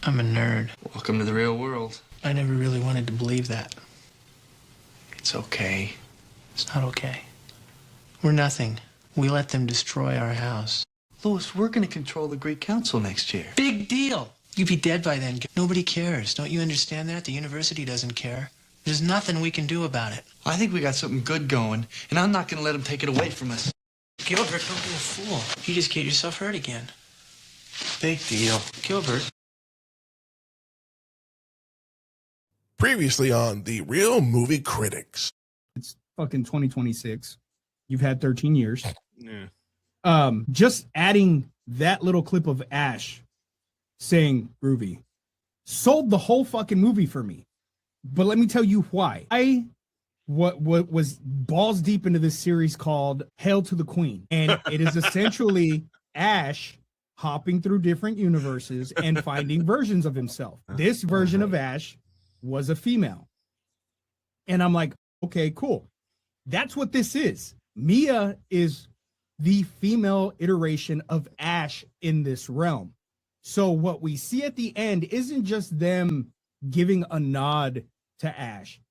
I'm a nerd. Welcome to the real world. I never really wanted to believe that. It's okay. It's not okay. We're nothing. We let them destroy our house. Louis, we're going to control the Great Council next year. Big deal. You'd be dead by then. Nobody cares. Don't you understand that? The university doesn't care. There's nothing we can do about it. I think we got something good going, and I'm not going to let them take it away from us. Gilbert, don't be a fool. You just get yourself hurt again. Big deal. Gilbert. Previously on The Real Movie Critics. It's fucking 2026. You've had 13 years. Yeah. Just adding that little clip of Ash saying groovy sold the whole fucking movie for me. But let me tell you why. What was balls deep into this series called Hail to the Queen. And it is essentially Ash hopping through different universes and finding versions of himself. This version of Ash was a female. And I'm like, okay, cool. That's what this is. Mia is the female iteration of Ash in this realm. So what we see at the end isn't just them giving a nod to Ash.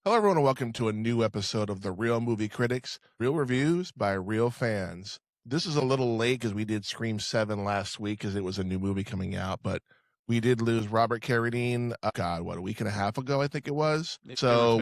Hello, everyone, and welcome to a new episode of The Real Movie Critics, real reviews by real fans. This is a little late because we did Scream 7 last week because it was a new movie coming out, but we did lose Robert Carradine, a week and a half ago, I think it was. So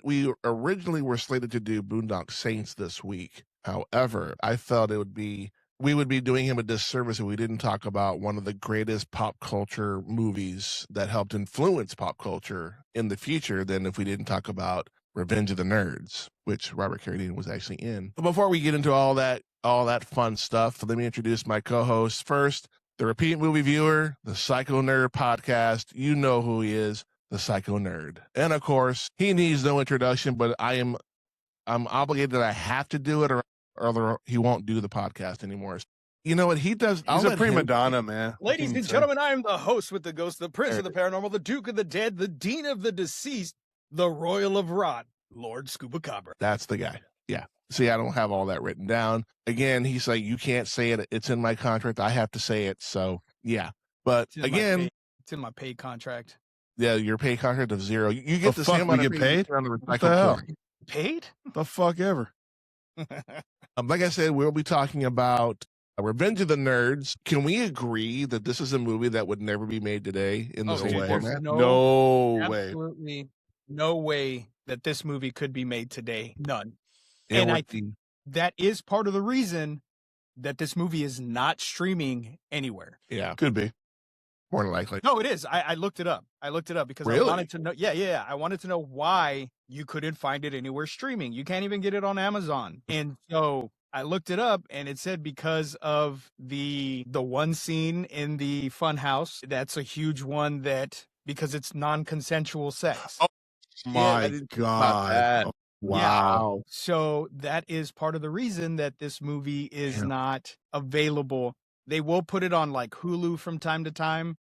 we originally were slated to do Boondock Saints this week. However, I felt we would be doing him a disservice if we didn't talk about one of the greatest pop culture movies that helped influence pop culture in the future than if we didn't talk about Revenge of the Nerds, which Robert Carradine was actually in. But before we get into all that fun stuff, let me introduce my co-hosts. First, the repeat movie viewer, the Psycho Nerd podcast. You know who he is, the Psycho Nerd. And of course, he needs no introduction, but I'm obligated that I have to do it or he won't do the podcast anymore. You know what he does? He's a prima donna, man. Ladies and gentlemen, I am the host with the ghost, the prince of the paranormal, the duke of the dead, the dean of the deceased, the royal of rot, Lord Scuba Cabra. That's the guy. Yeah. See, I don't have all that written down. Again, he's like, you can't say it. It's in my contract. I have to say it. So, yeah. But again, it's in my pay contract. Yeah, your pay contract of $0. You get the fuck same we amount of get paid? on the What the hell? recycle. Paid? The fuck ever. Like I said, we'll be talking about Revenge of the Nerds. Can we agree that this is a movie that would never be made today in this Okay, format? No way. Absolutely no way that this movie could be made today. None. Yeah, And what I think that is part of the reason that this movie is not streaming anywhere. Yeah, Could be. more than likely. No, it is. I looked it up. because Really? I wanted to know. Yeah. I wanted to know why you couldn't find it anywhere streaming. You can't even get it on Amazon. And so I looked it up and it said because of the one scene in the fun house, that's a huge one because it's non-consensual sex. Oh, My God. Oh, wow. Yeah. So that is part of the reason that this movie is not available. They will put it on like Hulu from time to time,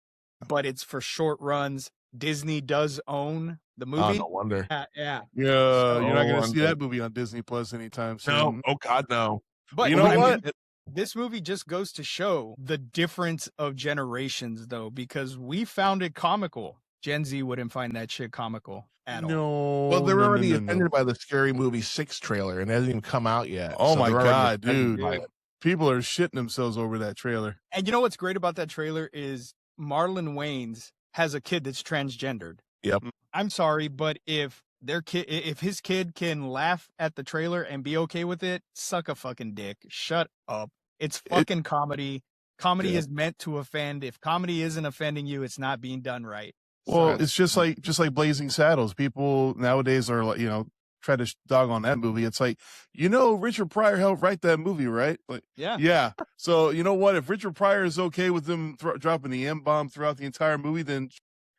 but it's for short runs. Disney does own the movie. Oh, no wonder. Yeah. You're not going to wonder. see that movie on Disney Plus anytime soon. No. Oh, God, no. But You know what? This movie just goes to show the difference of generations, though, because we found it comical. Gen Z wouldn't find that shit comical at all. No. Well, they're no, already no, no. offended by the Scary Movie 6 trailer, and it hasn't even come out yet. Oh, So my they're already God, offended dude. by it. People are shitting themselves over that trailer. And you know what's great about that trailer is Marlon Wayans has a kid that's transgendered. Yep. I'm sorry, but if his kid can laugh at the trailer and be okay with it, suck a fucking dick. Shut up. It's fucking comedy. Comedy Yeah. is meant to offend. If comedy isn't offending you, it's not being done right. Well, So- it's just like Blazing Saddles. People nowadays are like, try to dog on that movie. It's like, Richard Pryor helped write that movie, right? Like, yeah. So you know what? If Richard Pryor is okay with them dropping the M-bomb throughout the entire movie, then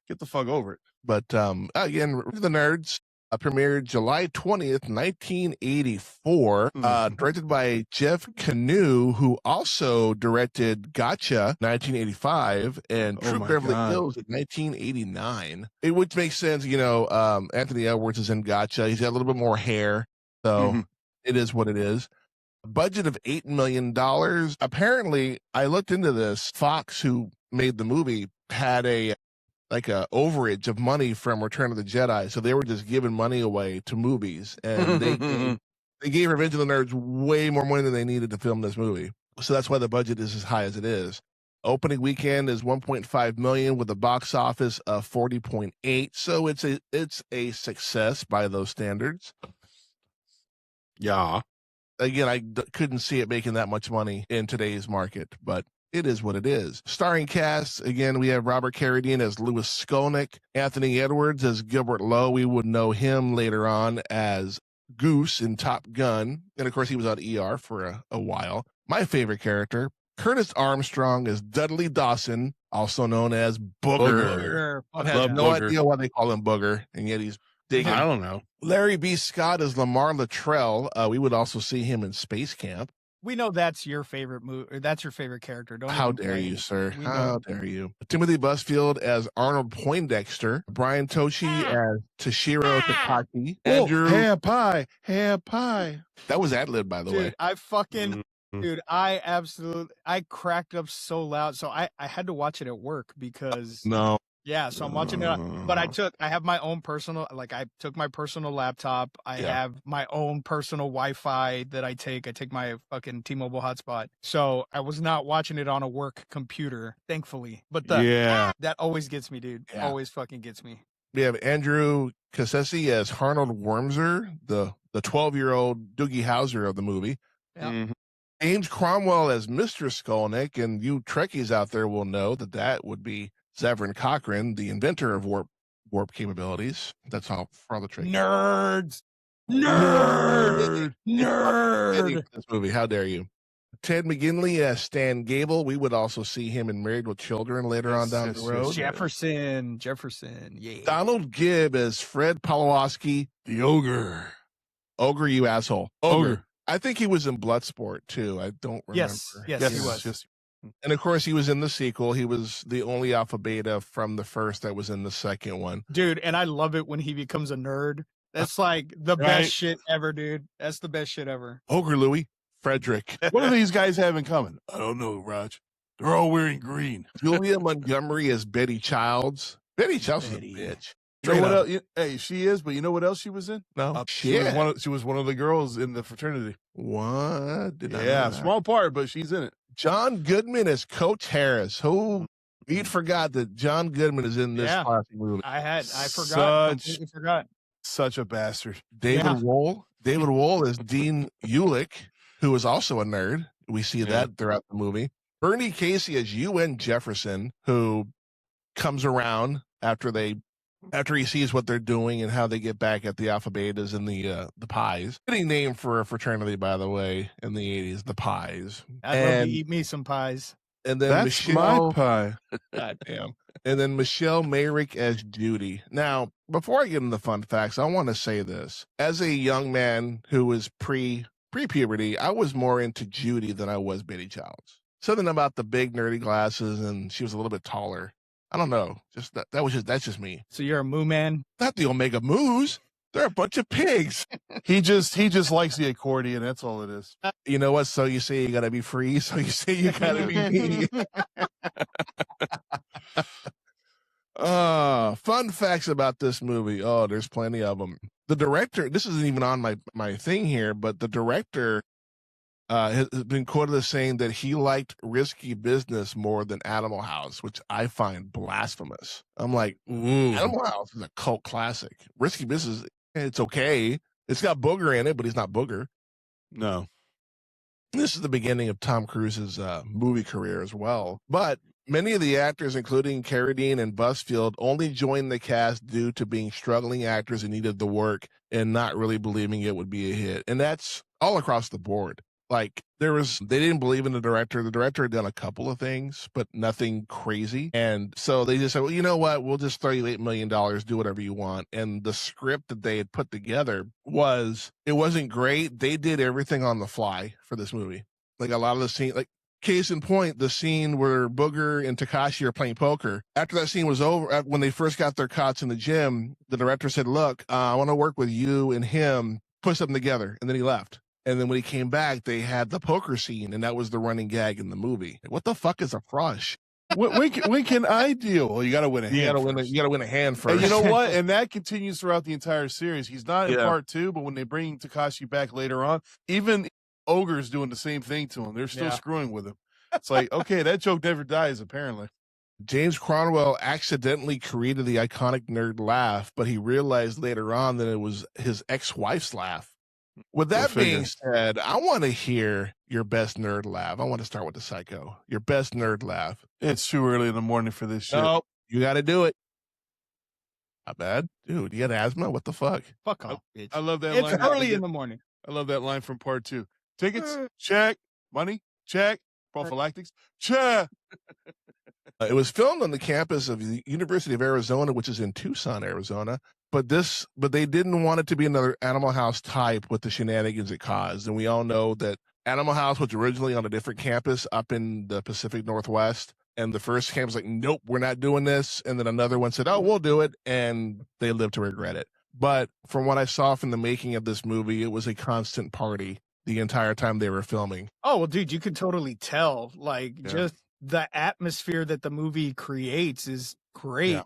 get the fuck over it. But again, The Nerds premiered July 20th, 1984, directed by Jeff Canoe, who also directed Gotcha 1985 and True Beverly Hills in 1989. Which makes sense, Anthony Edwards is in Gotcha. He's got a little bit more hair, so it is what it is. A budget of $8 million. Apparently, I looked into this. Fox, who made the movie, had a overage of money from Return of the Jedi, so they were just giving money away to movies, and they gave Revenge of the Nerds way more money than they needed to film this movie. So that's why the budget is as high as it is. Opening weekend is 1.5 million with a box office of 40.8. So it's a success by those standards. Yeah. Again, I couldn't see it making that much money in today's market, but it is what it is. Starring cast, again, we have Robert Carradine as Louis Skolnick, Anthony Edwards as Gilbert Lowe. We would know him later on as Goose in Top Gun. And of course, he was on ER for a while. My favorite character, Curtis Armstrong as Dudley Dawson, also known as Booger. I have no idea why they call him Booger, and yet he's digging. I don't know. Larry B. Scott as Lamar Luttrell. We would also see him in Space Camp. We know that's your favorite movie. That's your favorite character. Don't. How dare you, sir? How dare you? Timothy Busfield as Arnold Poindexter. Brian Toshi as Toshiro Takaki. Andrew. Hair pie. That was ad-lib, by the way. I fucking. Dude, I cracked up so loud. So I had to watch it at work because. No. Yeah, so I'm watching it, but I have my own personal, I took my personal laptop. I have my own personal Wi-Fi that I take my fucking T-Mobile hotspot. So I was not watching it on a work computer, thankfully. But that always gets me, dude. Yeah. Always fucking gets me. We have Andrew Cassesi as Arnold Wormser, the 12-year-old Doogie Howser of the movie. Yeah. James Cromwell as Mr. Skolnick, and you Trekkies out there will know that would be Severin Cochran, the inventor of warp capabilities. That's all for all the tricks. Nerd. This movie, how dare you? Ted McGinley as Stan Gable. We would also see him in Married with Children later on down the road. Jefferson. Yeah. Donald Gibb as Fred Pawlowski, the Ogre. Ogre, you asshole. Ogre. I think he was in Bloodsport too. I don't remember. Yes, he was. And of course, he was in the sequel. He was the only alpha beta from the first that was in the second one. Dude, and I love it when he becomes a nerd. That's like the best shit ever, dude. That's the best shit ever. Ogre Louie, Frederick. What do these guys have in common? I don't know, Raj. They're all wearing green. Julia Montgomery as Betty Childs. Betty Childs is a bitch. You know what else? Hey, she is, but you know what else she was in? No. She was one of the girls in the fraternity. What? Small part, but she's in it. John Goodman as Coach Harris. Who you'd forgot that John Goodman is in this classic movie. I forgot. Completely forgot. Such a bastard. David Wohl as Dean Ulick, who is also a nerd. We see that throughout the movie. Bernie Casey as UN Jefferson, who comes around after he sees what they're doing and how they get back at the Alpha Betas and the Pies. Fitting name for a fraternity, by the way, in the 80s, the Pies. I'd love to eat me some pies. And then That's my pie. God damn. And then Michelle Mayrick as Judy. Now, before I get into the fun facts, I want to say this. As a young man who was pre-puberty, I was more into Judy than I was Betty Childs. Something about the big nerdy glasses, and she was a little bit taller. I don't know. That's just me. So you're a moo man? Not the Omega Moos. They're a bunch of pigs. He just likes the accordion. That's all it is. You know what? So you say you gotta be free. So you say you gotta be me. Fun facts about this movie. Oh, there's plenty of them. The director. This isn't even on my thing here, but the director has been quoted as saying that he liked Risky Business more than Animal House, which I find blasphemous. I'm like, Animal House is a cult classic. Risky Business, it's okay. It's got Booger in it, but he's not Booger. No. This is the beginning of Tom Cruise's movie career as well. But many of the actors, including Carradine and Busfield, only joined the cast due to being struggling actors who needed the work and not really believing it would be a hit. And that's all across the board. Like they didn't believe in the director. The director had done a couple of things, but nothing crazy. And so they just said, well, you know what? We'll just throw you $8 million, do whatever you want. And the script that they had put together it wasn't great. They did everything on the fly for this movie. Like a lot of the scene, like case in point, the scene where Booger and Takashi are playing poker. After that scene was over, when they first got their cots in the gym, the director said, look, I want to work with you and him, put something together. And then he left. And then when he came back, they had the poker scene, and that was the running gag in the movie. What the fuck is a crush? when can I deal? Well, you got to win a hand. You got to win a hand first. And you know what? And that continues throughout the entire series. He's not in part 2, but when they bring Takashi back later on, even Ogre's doing the same thing to him. They're still screwing with him. It's like, okay, that joke never dies, apparently. James Cromwell accidentally created the iconic nerd laugh, but he realized later on that it was his ex-wife's laugh. With that being said, I want to hear your best nerd laugh. I want to start with the Psycho. Your best nerd laugh. It's too early in the morning for this shit. No, you got to do it. Not bad. Dude, you got asthma? What the fuck? Fuck off, bitch. I love that line. It's early in the morning. I love that line from part 2. Tickets? Check. Money? Check. Prophylactics? Check. It was filmed on the campus of the University of Arizona, which is in Tucson, Arizona. But they didn't want it to be another Animal House type with the shenanigans it caused. And we all know that Animal House was originally on a different campus up in the Pacific Northwest. And the first campus was like, nope, we're not doing this. And then another one said, oh, we'll do it. And they lived to regret it. But from what I saw from the making of this movie, it was a constant party the entire time they were filming. Oh, well, dude, you could totally tell. Like, just the atmosphere that the movie creates is great. Yeah.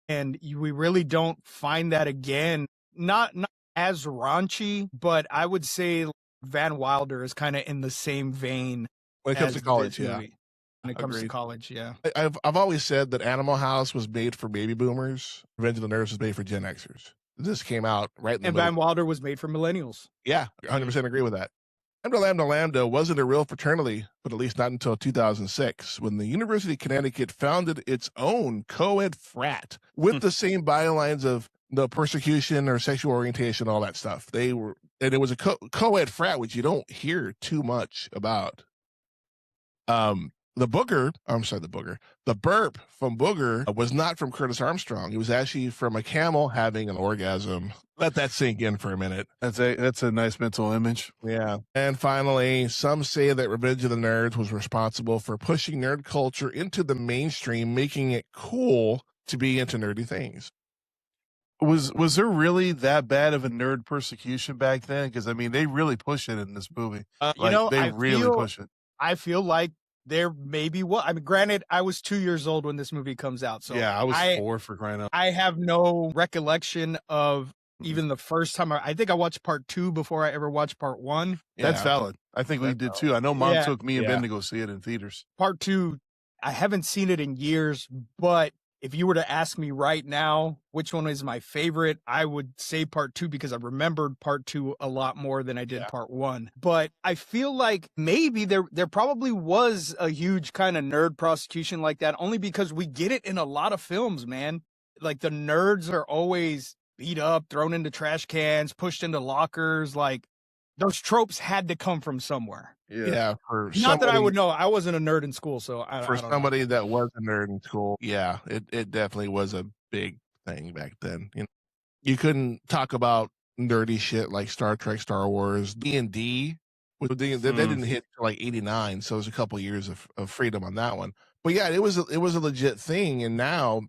And we really don't find that again. Not as raunchy, but I would say Van Wilder is kind of in the same vein. When it comes to college, When it comes to college, yeah. I've always said that Animal House was made for baby boomers. Revenge of the Nerds was made for Gen Xers. This came out right in the middle. And Van Wilder was made for millennials. Yeah, 100% agree with that. Lambda Lambda Lambda wasn't a real fraternity, but at least not until 2006, when the University of Connecticut founded its own co-ed frat with the same bylines of no persecution or sexual orientation, all that stuff. And it was a co-ed frat, which you don't hear too much about. The burp from Booger was not from Curtis Armstrong. It was actually from a camel having an orgasm. Let that sink in for a minute. That's a nice mental image. Yeah. And finally, some say that Revenge of the Nerds was responsible for pushing nerd culture into the mainstream, making it cool to be into nerdy things. Was there really that bad of a nerd persecution back then? Because, I mean, they really push it in this movie. They really push it. I feel like there maybe I mean, granted, I was 2 years old when this movie comes out. So yeah, I was 4 for crying out. I have no recollection of even the first time. I think I watched part 2 before I ever watched part 1. That's valid. I think we did too. I know Mom took me and Ben to go see it in theaters. Part 2, I haven't seen it in years, but if you were to ask me right now which one is my favorite, I would say part 2 because I remembered part 2 a lot more than I did part 1. But I feel like maybe there probably was a huge kind of nerd prosecution like that, only because we get it in a lot of films, man. Like the nerds are always beat up, thrown into trash cans, pushed into lockers. Like those tropes had to come from somewhere. Yeah. Not that I would know. I wasn't a nerd in school, so I don't somebody know. that was a nerd in school, it definitely was a big thing back then. You know, you couldn't talk about nerdy shit like Star Trek, Star Wars, D&D. They didn't hit till like 89, so it was a couple years of freedom on that one. But yeah, it was a legit thing, and now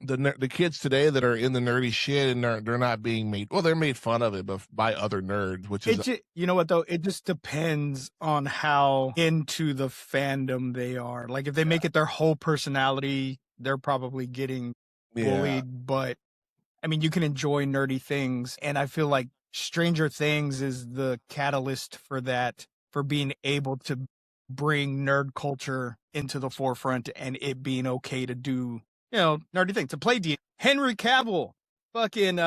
the kids today that are in the nerdy shit and they're not being made, well, they're made fun of it, but by other nerds, which is you know what though, it just depends on how into the fandom they are. Like if they make it their whole personality, they're probably getting bullied. But I mean, you can enjoy nerdy things, and I feel like Stranger Things is the catalyst for that, for being able to bring nerd culture into the forefront and it being okay to do, you know, nerdy thing, to play D. Henry Cavill, fucking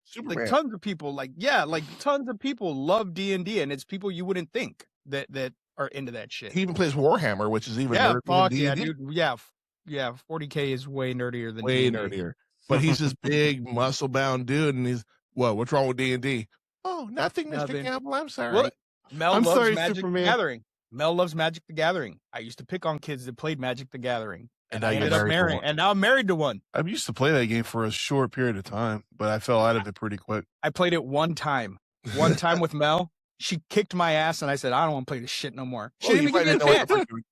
Superman. like tons of people, tons of people love D&D, and it's people you wouldn't think. that are into that shit. He even plays Warhammer, which is even Yeah, nerdier fuck than yeah, D&D. dude. Yeah, 40K is way nerdier than Way D&D. nerdier. But he's this big, muscle-bound dude, and he's, what's wrong with D&D? Oh, nothing, Mr. Nothing. Campbell. I'm sorry. Well, Mel I'm loves sorry, Magic Superman. the Gathering. Mel loves Magic the Gathering. I used to pick on kids that played Magic the Gathering. And And I now you're ended up married to marrying, one. and now I'm married to one. I used to play that game for a short period of time, but I fell out of it pretty quick. I played it one time. One time with Mel. She kicked my ass, and I said, I don't want to play this shit no more. She Well, didn't you even give probably me a didn't know what chance. the fuck you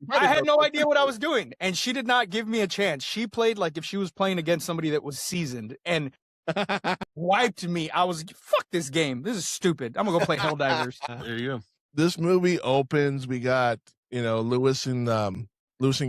I had no idea what I was doing, and she did not give me a chance. She played like if she was playing against somebody that was seasoned and wiped me. I was, fuck this game. This is stupid. I'm going to go play Helldivers. There you go. This movie opens. We got, Lewis and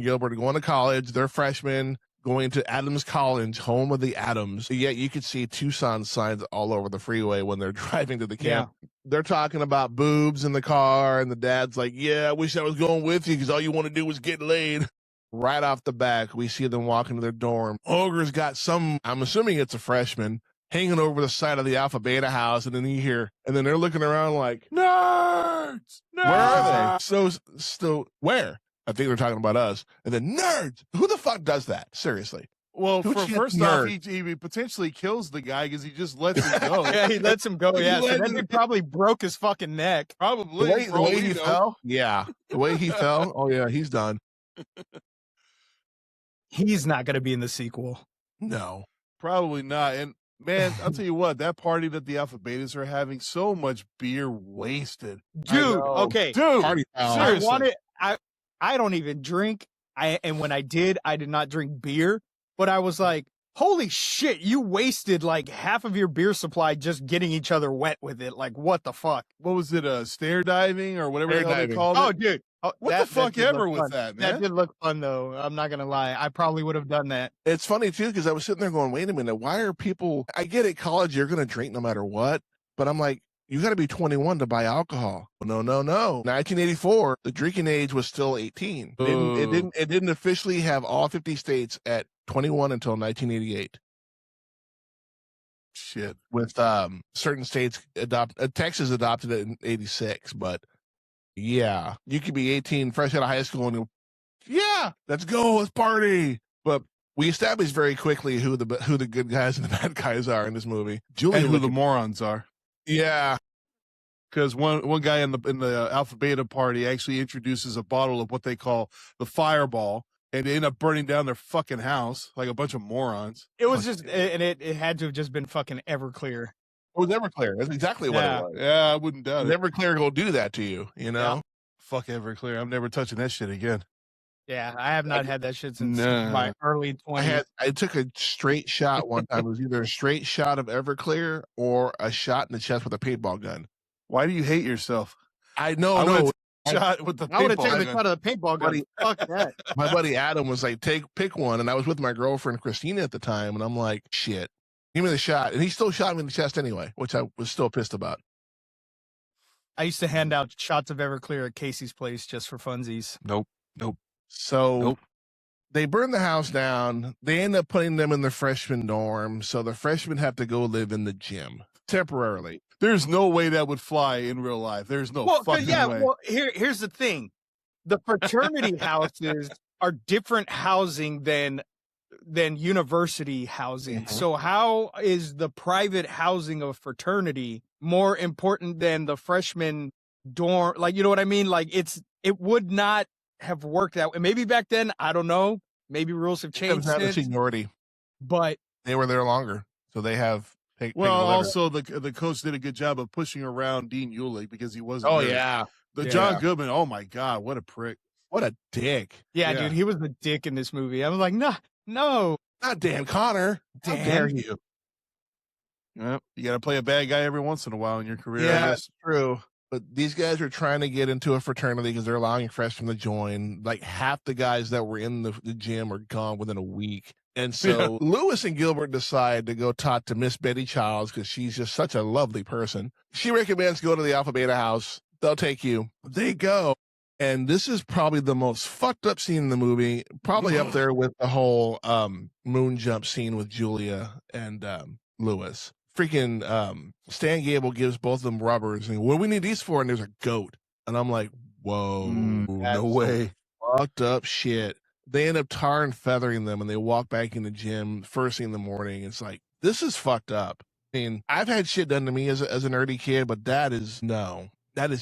Gilbert going to college. They're freshmen going to Adams College, home of the Adams. Yet you could see Tucson signs all over the freeway when they're driving to the camp. Yeah. They're talking about boobs in the car, and the dad's like, yeah, I wish I was going with you because all you want to do was get laid. Right off the back, we see them walk into their dorm. Ogre's got some, I'm assuming it's a freshman, hanging over the side of the Alpha Beta house, and then you hear, and then they're looking around like, nerds! Where are they? So, where? I think they're talking about us. And then, nerds! Who the fuck does that? Seriously. Well, Who for shit first off, nerd? he potentially kills the guy because he just lets him go. Yeah, he lets him go. He Yeah, so let then him- he probably broke his fucking neck. Probably. The way for all we he know. fell? Yeah. The way he fell? Oh, yeah, he's done. He's not going to be in the sequel. No. Probably not. And man, I'll tell you what, that party that the Alpha Betas are having, so much beer wasted. Dude, know. okay. Dude, Party foul. seriously. I don't even drink. And when I did not drink beer, but I was like, holy shit, you wasted like half of your beer supply just getting each other wet with it. Like, what the fuck? What was it, stair diving or whatever Stair the hell they diving. called Oh, it? dude. Oh, What the fuck did look ever was fun. that, That man? did look fun, though. I'm not going to lie. I probably would have done that. It's funny, too, because I was sitting there going, wait a minute, why are people, I get it, college, you're going to drink no matter what, but I'm like, you got to be 21 to buy alcohol. No. 1984, the drinking age was still 18. It didn't officially have all 50 states at 21 until 1988. Shit. With certain states Texas adopted it in 86, but yeah, you could be 18, fresh out of high school, and go, yeah, let's go, let's party. But we established very quickly who the good guys and the bad guys are in this movie. Julie, And who the morons are. yeah, Because one guy in the Alpha Beta party actually introduces a bottle of what they call the Fireball, and they end up burning down their fucking house like a bunch of morons. It was just, and it had to have just been fucking Everclear. it was Everclear. That's exactly what Yeah. it was. Yeah, I wouldn't doubt it. Everclear will do that to you, you know. Yeah. Fuck Everclear. I'm never touching that shit again. Yeah, I have not had that shit since Nah. my early 20s. I took a straight shot one time. It was either a straight shot of Everclear or a shot in the chest with a paintball gun. Why do you hate yourself? I know, I no. would've shot with the I would have taken paintball the gun. shot of the paintball gun. Buddy. Fuck that. My buddy Adam was like, pick one. And I was with my girlfriend, Christina, at the time. And I'm like, shit, give me the shot. And he still shot me in the chest anyway, which I was still pissed about. I used to hand out shots of Everclear at Casey's place just for funsies. Nope. So Nope. they burn the house down. They end up putting them in the freshman dorm. So the freshmen have to go live in the gym temporarily. There's no way that would fly in real life. There's no fucking way. Well, here's the thing. The fraternity houses are different housing than university housing. Mhm. So how is the private housing of a fraternity more important than the freshman dorm? Like, you know what I mean? Like it would not have worked that way. Maybe back then, I don't know. Maybe rules have It changed was out of since, seniority. but They were there longer. So they have. Well, also the coach did a good job of pushing around Dean Eulich because he wasn't. Oh, there. yeah. The Yeah. John Goodman. Oh my God, what a prick! What a dick. yeah, Yeah. dude, he was the dick in this movie. I was like, no. Not Dan Connor. How Dan. dare you? Yeah, you got to play a bad guy every once in a while in your career. I Yeah, guess. that's true. But these guys are trying to get into a fraternity because they're allowing freshmen to join. Like half the guys that were in the gym are gone within a week. And so Lewis and Gilbert decide to go talk to Miss Betty Childs because she's just such a lovely person. She recommends go to the Alpha Beta house. They'll take you. They go. And this is probably the most fucked up scene in the movie, probably up there with the whole moon jump scene with Julia and Lewis. Freaking Stan Gable gives both of them rubbers. And what do we need these for? And there's a goat. And I'm like, whoa, no way. Fucked up shit. They end up tar and feathering them, and they walk back in the gym first thing in the morning. It's like, this is fucked up. I mean, I've had shit done to me as a nerdy kid, but that is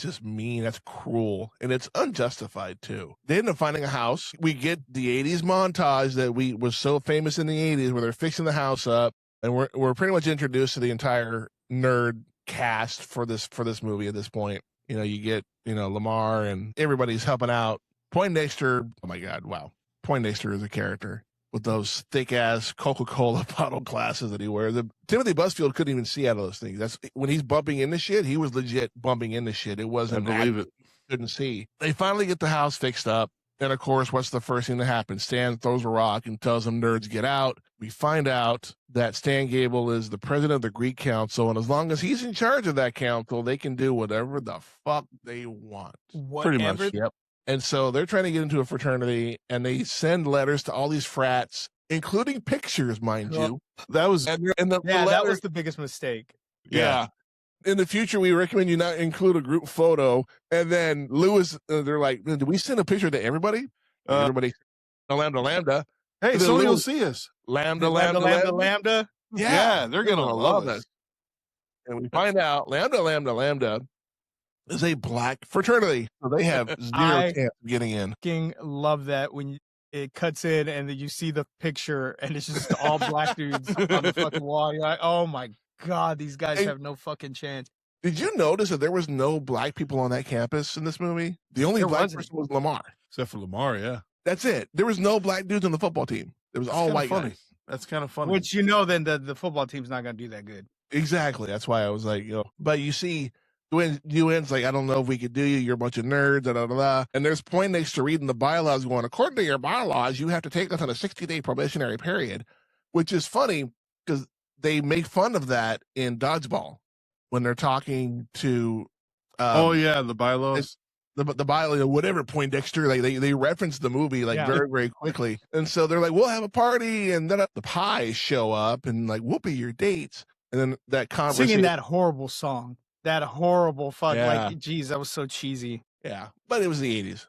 just mean. That's cruel, and it's unjustified too. They end up finding a house. We get the 80s montage that was so famous in the 80s, where they're fixing the house up, and we're pretty much introduced to the entire nerd cast for this movie at this point. You know, you get, Lamar, and everybody's helping out. Poindexter, oh my God, wow. Poindexter is a character with those thick-ass Coca-Cola bottle glasses that he wears. Timothy Busfield couldn't even see out of those things. That's when he's bumping into shit, he was legit bumping into shit. It wasn't, I believe it. Couldn't see. They finally get the house fixed up. And, of course, what's the first thing that happens? Stan throws a rock and tells them nerds get out. We find out that Stan Gable is the president of the Greek Council, and as long as he's in charge of that council, they can do whatever the fuck they want. Pretty much, yep. And so they're trying to get into a fraternity, and they send letters to all these frats, including pictures, mind you. That was that was the biggest mistake. Yeah. In the future, we recommend you not include a group photo. And then Lewis, they're like, "Do we send a picture to everybody?" Everybody, Lambda Lambda. Hey, Sony will see us. Lambda. Yeah, they're gonna love us. And we find out Lambda is a black fraternity, so they have zero chance of getting in. Fucking love that when it cuts in and then you see the picture and it's just all black dudes on the fucking wall. You're like, oh my God, these guys have no fucking chance. Did you notice that there was no black people on that campus in this movie? The only black person was Lamar. Except for Lamar, yeah. That's it. There was no black dudes on the football team. It was all white guys. That's kind of funny. Which, then the football team's not going to do that good. Exactly. That's why I was like, But you see, UN's like, I don't know if we could do you. You're a bunch of nerds, da, da, da, da. And there's Poindexter reading the bylaws going, according to your bylaws, you have to take us on a 60-day probationary period, which is funny because they make fun of that in Dodgeball when they're talking to the bylaws. The bylaws, whatever, Poindexter, like they reference the movie very, very quickly. And so they're like, we'll have a party, and then the pies show up and like, whoopee your dates. And then that conversation, singing that horrible song. That horrible fuck. Yeah. Like, geez, that was so cheesy. Yeah. But it was the 80s.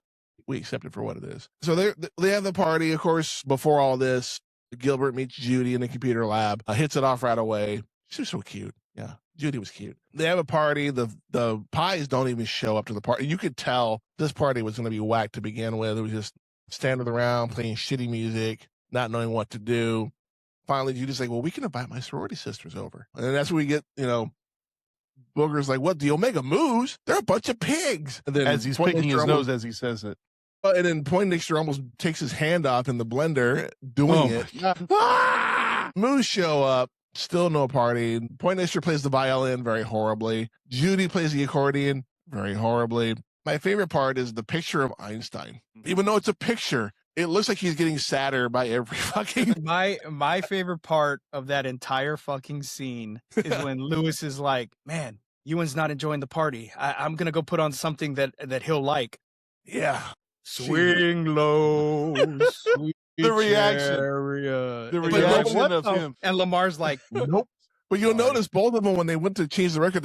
We accept it for what it is. So they have the party, of course. Before all this, Gilbert meets Judy in the computer lab, hits it off right away. She was so cute. Yeah. Judy was cute. They have a party. The pies don't even show up to the party. You could tell this party was going to be whacked to begin with. It was just standing around playing shitty music, not knowing what to do. Finally, Judy's like, well, we can invite my sorority sisters over. And then that's when we get, Booger's like, what, the Omega Moos? They're a bunch of pigs. And then as he's picking his nose as he says it. And then Poindexter almost takes his hand off in the blender doing it. Moos show up. Still no party. Poindexter plays the violin very horribly. Judy plays the accordion very horribly. My favorite part is the picture of Einstein. Even though it's a picture, it looks like he's getting sadder by every fucking... My favorite part of that entire fucking scene is when Lewis is like, man, Ewan's not enjoying the party. I'm going to go put on something that he'll like. Yeah. Swing low, sweet the reaction. Chariot. The reaction of him. And Lamar's like, nope. But you'll notice both of them, when they went to change the record,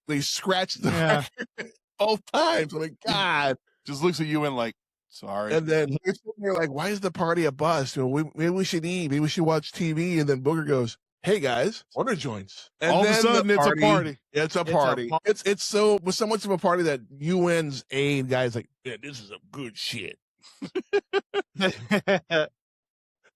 they scratched the record both times. I'm like, God. Just looks at Ewan like, sorry. And then they're like, why is the party a bust? Maybe we should eat. Maybe we should watch TV. And then Booger goes, hey guys, order joints. And all of a sudden it's a party. It's a party. It's so much of a party that UN's aid guys like, yeah, this is a good shit.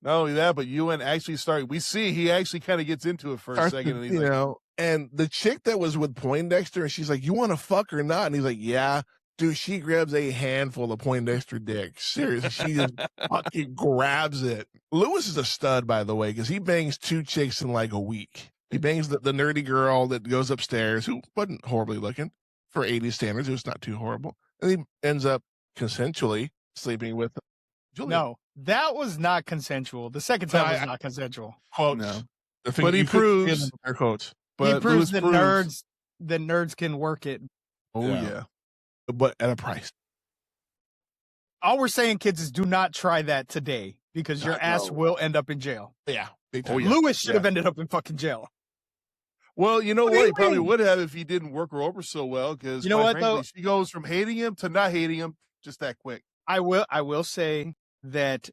Not only that, but UN actually started. We see he actually kind of gets into it for a second, and he's like, and the chick that was with Poindexter, and she's like, you want to fuck or not? And he's like, yeah. Dude, she grabs a handful of Poindexter dick. Seriously, she just fucking grabs it. Lewis is a stud, by the way, because he bangs 2 chicks in like a week. He bangs the nerdy girl that goes upstairs, who wasn't horribly looking for 80s standards. It was not too horrible. And he ends up consensually sleeping with Julia. No, that was not consensual. The second time was not consensual. Quotes. No. But he proves their quotes. But he proves that nerds can work it. Oh yeah. But at a price. All we're saying, kids, is do not try that today because your ass will end up in jail. Yeah. Lewis should have ended up in fucking jail. Well, you know What do what? you He probably mean? would have if he didn't work her over so well. Because You know what, though? she goes from hating him to not hating him just that quick. I will say that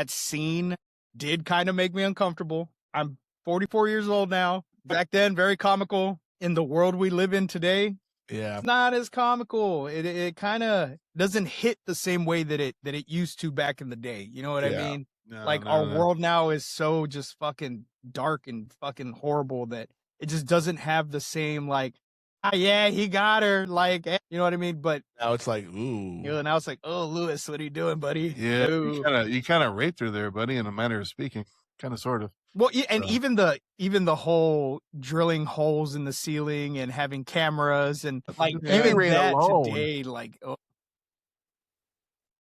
scene did kind of make me uncomfortable. I'm 44 years old now. Back then, very comical. In the world we live in today, Yeah. it's not as comical. It kind of doesn't hit the same way that it used to back in the day. You know what I Yeah. mean? No, Like no, our no. world now is so just fucking dark and fucking horrible that it just doesn't have the same like, ah, yeah, he got her. Like, you know what I mean? But Now it's like, ooh. you know, now it's like, oh, Lewis, what are you doing, buddy? Yeah, Ooh. you kind of raped her there, buddy, in a manner of speaking. Kind of, sort of. Well, yeah, and even the whole drilling holes in the ceiling and having cameras and like Any even rate that alone. today, like, oh.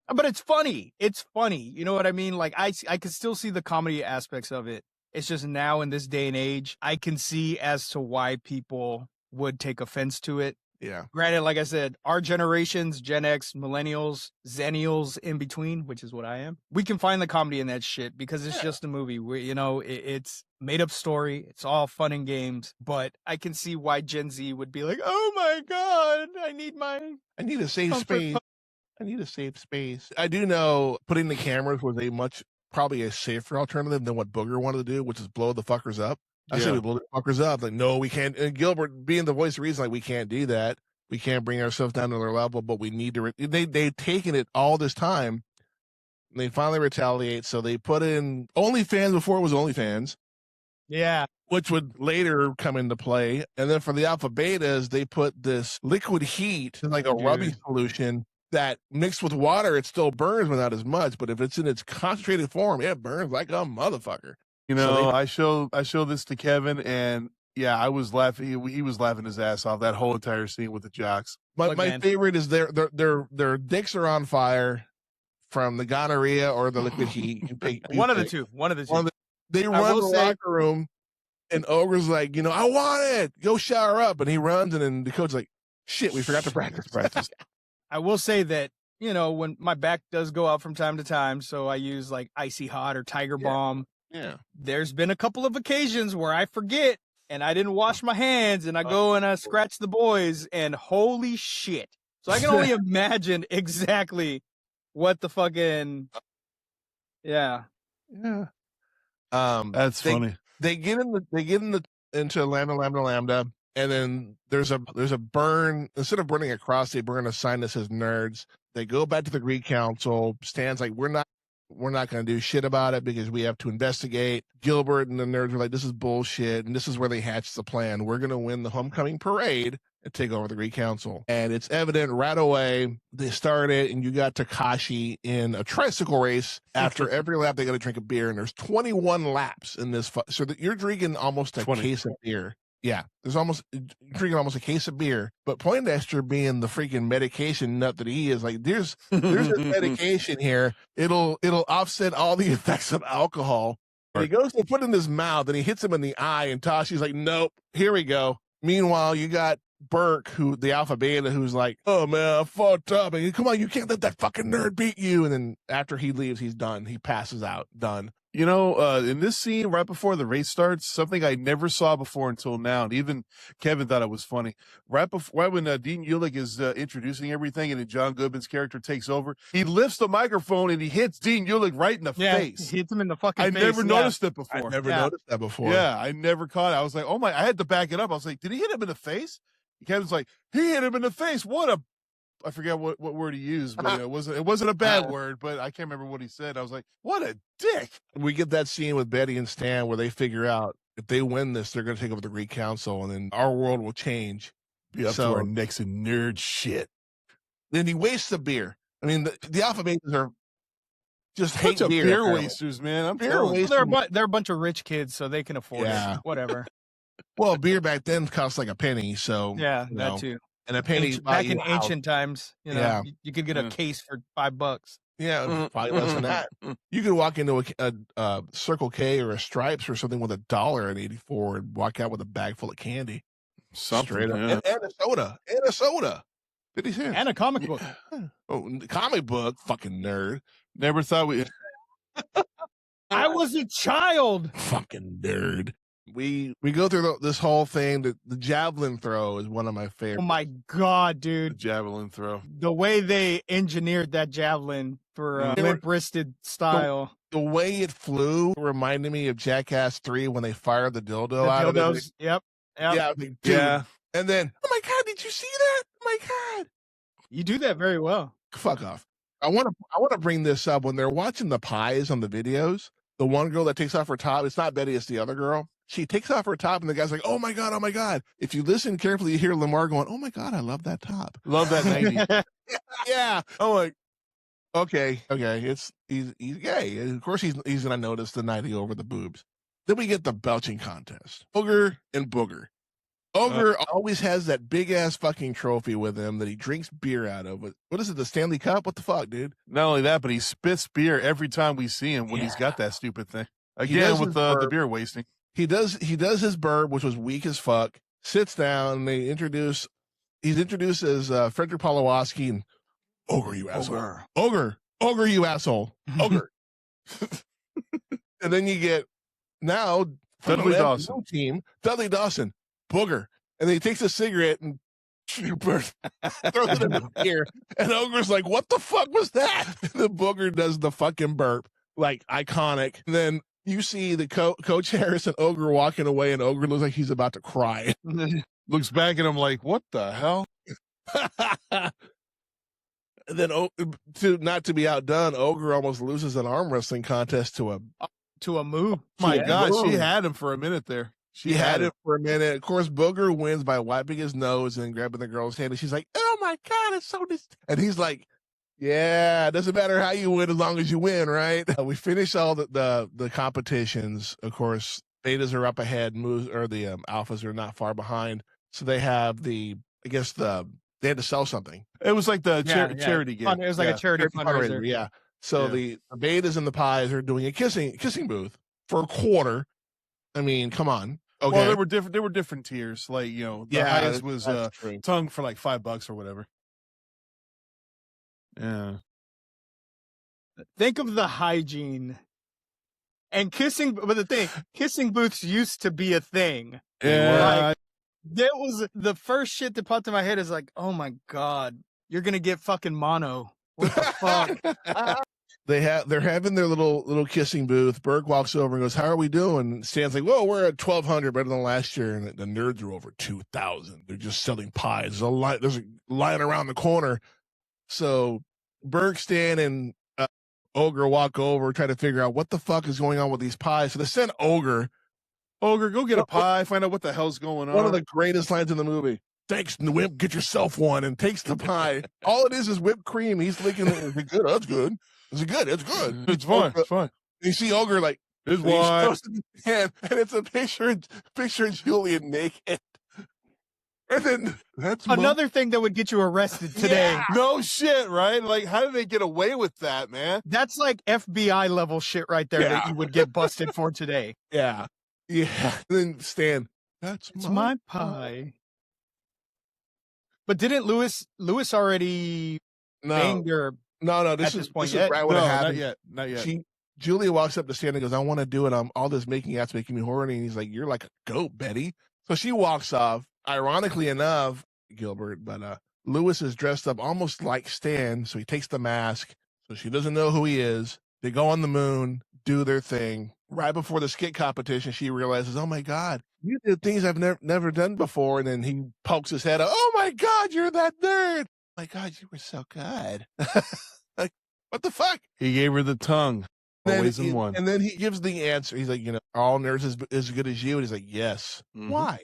But it's funny. It's funny. You know what I mean? Like I can still see the comedy aspects of it. It's just now in this day and age, I can see as to why people would take offense to it. Yeah. Granted, like I said, our generations, Gen X, millennials, zennials in between, which is what I am, we can find the comedy in that shit because it's just a movie. You know, it's made up story. It's all fun and games. But I can see why Gen Z would be like, oh my God, I need a safe comfort space. I need a safe space. I do know putting the cameras was probably a safer alternative than what Booger wanted to do, which is blow the fuckers up. I say we blow the fuckers up. Like, no, we can't. And Gilbert, being the voice of reason, like, we can't do that. We can't bring ourselves down to their level, but we need to. They've taken it all this time. And they finally retaliate. So they put in OnlyFans before it was OnlyFans. Yeah. Which would later come into play. And then for the alpha betas, they put this liquid heat, like a rubbing solution that mixed with water, it still burns, but not as much. But if it's in its concentrated form, it burns like a motherfucker. You know, I show this to Kevin, and yeah, I was laughing. He was laughing his ass off that whole entire scene with the Jocks. But my favorite is their dicks are on fire from the gonorrhea or the liquid heat. One of the two. They run the locker room, and Ogre's like, you know, I want it. Go shower up, and he runs, and then the coach's like, shit, we forgot to practice. I will say that, you know, when my back does go out from time to time, so I use like Icy Hot or Tiger Balm. Yeah. There's been a couple of occasions where I forget and I didn't wash my hands and I go and I scratch the boys and holy shit. So I can only imagine exactly what the fucking, yeah. That's funny. They get into Lambda Lambda Lambda, and then there's a burn. Instead of burning a cross, they burn a sign that says nerds. They go back to the Greek Council. Stan's like, we're not going to do shit about it because we have to investigate. Gilbert and the nerds are like, this is bullshit. And this is where they hatch the plan. We're going to win the homecoming parade and take over the Greek Council. And it's evident right away. They start it, and you got Takashi in a tricycle race. After every lap, they got to drink a beer. And there's 21 laps in this. So that you're drinking almost a case of beer. Yeah, drinking almost a case of beer. But Poindexter, being the freaking medication nut that he is, like, there's a medication here. It'll offset all the effects of alcohol. And he goes to put it in his mouth, and he hits him in the eye. And Tashi's like, nope, here we go. Meanwhile, you got Burke, the alpha beta, who's like, oh man, I fucked up. And come on, you can't let that fucking nerd beat you. And then after he leaves, he's done. He passes out. Done. You know, in this scene right before the race starts, something I never saw before until now, and even Kevin thought it was funny. Right when Dean Ulick is introducing everything, and then John Goodman's character takes over, he lifts the microphone and he hits Dean Ulick right in the face. He hits him in the fucking face. I never noticed it before. I never noticed that before. Yeah, I never caught it. I was like, oh my! I had to back it up. I was like, did he hit him in the face? Kevin's like, he hit him in the face. I forget what word he used, but it wasn't a bad word, but I can't remember what he said. I was like, what a dick. We get that scene with Betty and Stan where they figure out if they win this, they're going to take over the Greek Council, and then our world will change. Be up to our necks in nerd shit. Then he wastes the beer. I mean, the alpha betas are just hate beer. Beer wasters, man. I'm beer telling you. They're a bunch of rich kids, so they can afford it. Whatever. Well, beer back then cost like a penny, so yeah, that too. And a penny back in ancient times, you know, you could get a case for $5. Yeah, probably less than that. You could walk into a Circle K or a Stripes or something with $1.84 and walk out with a bag full of candy. Straight up. And a soda. 50 cents. And a comic book. Comic book, fucking nerd. Never thought we. I was a child. Fucking nerd. We go through this whole thing. The javelin throw is one of my favorites. Oh my God, The dude. javelin throw. The way they engineered that javelin for limp-wristed style. The way it flew reminded me of Jackass 3 when they fired the dildo out of it. Yep. Yeah, yeah. And then, oh my God, did you see that? Oh my God. You do that very well. Fuck off. I want to bring this up. When they're watching the pies on the videos, the one girl that takes off her top, it's not Betty, it's the other girl. She takes off her top and the guy's like, oh my God, oh my God. If you listen carefully, you hear Lamar going, oh my God, I love that top. Love that 90. Yeah. I'm like, okay. He's gay. Of course he's gonna notice the 90 over the boobs. Then we get the belching contest. Ogre and Booger. Ogre always has that big ass fucking trophy with him that he drinks beer out of. What is it, the Stanley Cup? What the fuck, dude? Not only that, but he spits beer every time we see him when he's got that stupid thing. Again, with the beer wasting. He does his burp, which was weak as fuck, sits down, and he's introduced as Frederick Polowoski and Ogre, you asshole. Ogre, you asshole. Ogre. And then you get now Dudley Dawson. Team, Dudley Dawson, Booger. And then he takes a cigarette and throws it in the ear. And Ogre's like, what the fuck was that? And the Booger does the fucking burp, like iconic. And then you see the Coach Harris and Ogre walking away, and Ogre looks like he's about to cry. Looks back at him like, what the hell? And then, not to be outdone, Ogre almost loses an arm wrestling contest to a move. My God, she had him for a minute there. She had it for a minute. Of course, Booger wins by wiping his nose and grabbing the girl's hand. And she's like, oh my God, it's so and he's like, yeah, it doesn't matter how you win as long as you win, right? We finish all the competitions. Of course, betas are up ahead, the alphas are not far behind. So they have they had to sell something. It was like the charity game. It was like a charity fundraiser. Yeah. So the betas and the pies are doing a kissing booth for a quarter. I mean, come on. Okay. Well, there were different tiers. Like, the highest was tongue for like $5 or whatever. Yeah. Think of the hygiene and kissing. But the thing, kissing booths used to be a thing. Yeah. That was the first shit that popped in my head is like, oh my God, you're going to get fucking mono. What the fuck? They're having their little kissing booth. Berg walks over and goes, how are we doing? And Stan's like, well, we're at 1,200 better than last year. And the nerds are over 2,000. They're just selling pies. There's a line around the corner. So Berg, Stan, and Ogre walk over, try to figure out what the fuck is going on with these pies. So they send Ogre, go get a pie, find out what the hell's going on. One of the greatest lines in the movie. Thanks, Wimp, get yourself one, and takes the pie. All it is whipped cream. He's licking it. Is it good? That's good. Is it good? It's good. It's fine. It's fine. You see Ogre like, it's wine. And it's a picture of Julian naked. And then that's another thing that would get you arrested today. Yeah. No shit, right? Like, how did they get away with that, man? That's like FBI level shit right there that you would get busted for today. Yeah. Yeah. And then Stan, it's my pie. But didn't Lewis already banged her? No. This is right what happened. Not yet. Julia walks up to Stan and goes, I want to do it. All this making out's making me horny. And he's like, you're like a goat, Betty. So she walks off. Ironically enough, Gilbert, but Lewis is dressed up almost like Stan. So he takes the mask. So she doesn't know who he is. They go on the moon, do their thing. Right before the skit competition, she realizes, oh my God, you did things I've never done before. And then he pokes his head out. Oh my God, you're that nerd. Oh my God, you were so good. Like, what the fuck? He gave her the tongue. Always in one. And then he gives the answer. He's like, are all nerds as good as you? And he's like, yes. Mm-hmm. Why?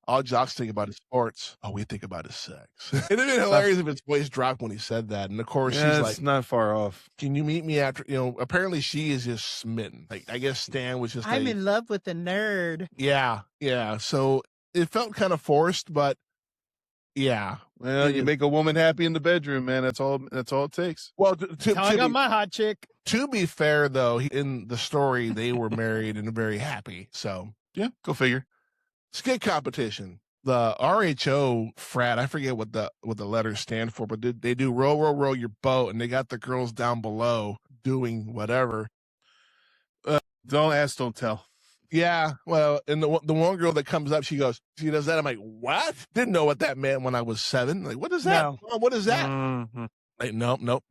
All jocks think about is sports. All we think about is sex. It'd have been hilarious if his voice dropped when he said that. And of course, she's like, it's not far off. Can you meet me after? Apparently she is just smitten. Like, I guess Stan was just I'm in love with a nerd. Yeah. So it felt kind of forced, but yeah. Well, you make a woman happy in the bedroom, man. That's all it takes. Well, I got my hot chick. To be fair, though, in the story, they were married and very happy. So yeah, go figure. Skit competition. The RHO frat, I forget what the letters stand for, but they do row your boat, and they got the girls down below doing whatever. Don't ask, don't tell. Yeah, well, and the one girl that comes up, she does that. I'm like, what? Didn't know what that meant when I was 7. Like, what is that? No. Mom, what is that? Mhm. Like, nope.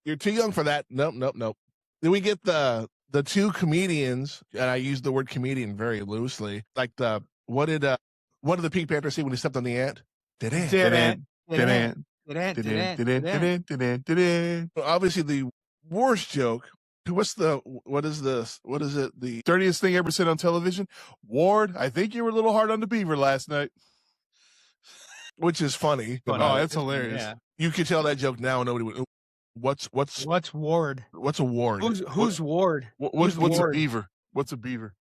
You're too young for that. Nope. Then we get the 2 comedians, and I use the word comedian very loosely. Like what did the Pink Panther say when he stepped on the ant? Didn't. Obviously, the worst joke. What is it? The Dirtiest thing ever said on television. Ward, I think you were a little hard on the beaver last night. Which is funny. Oh, that's hilarious. Yeah. You could tell that joke now, and nobody would. What's Ward? What's a ward? Who's Ward? What's Ward? a beaver? What's a beaver?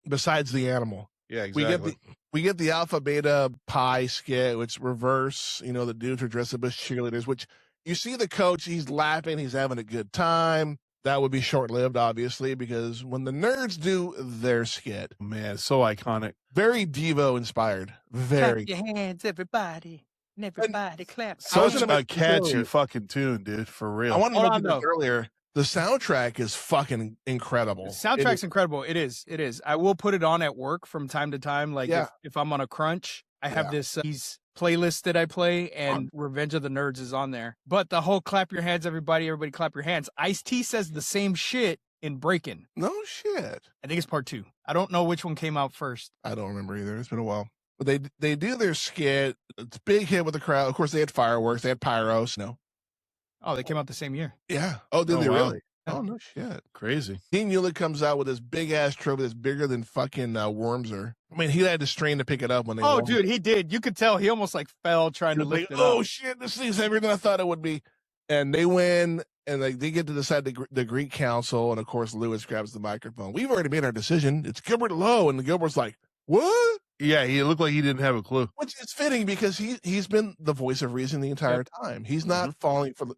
Besides the animal. Yeah, exactly. We get the Alpha Beta Pi skit, which reverse. The dudes are dressed up as cheerleaders, which you see the coach, he's laughing, he's having a good time. That would be short-lived, obviously, because when the nerds do their skit, Man, so iconic. very Devo inspired. Very. Clap your hands, everybody. And everybody clap. Such gonna a make this catchy earlier. fucking tune, dude. For real. I wanted Hold to on, mention this though. earlier. The soundtrack is fucking incredible. The soundtrack's incredible. It is. I will put it on at work from time to time. Like Yeah. if I'm on a crunch, I have Yeah. this these playlists that I play, and Revenge of the Nerds is on there. But the whole clap your hands, everybody clap your hands. Ice-T says the same shit in Breakin'. No shit. I think it's part 2. I don't know which one came out first. I don't remember either. It's been a while. But they do their skit. It's a big hit with the crowd. Of course, they had fireworks. They had pyros. No. Oh, they came out the same year. Yeah. Oh, did Oh, they wow. really? Oh, no shit. Crazy. Dean Hewlett comes out with this big-ass trophy that's bigger than fucking Wormser. I mean, he had to strain to pick it up when they Oh, won. dude, he did. You could tell he almost fell trying He to was like, lift it oh, up. shit, this thing's heavier than I thought it would be. And they win, and they get to decide the Greek Council, and, of course, Lewis grabs the microphone. We've already made our decision. It's Gilbert Lowe, and Gilbert's like, what? Yeah, he looked like he didn't have a clue. Which is fitting because he's been the voice of reason the entire time. He's not falling for the...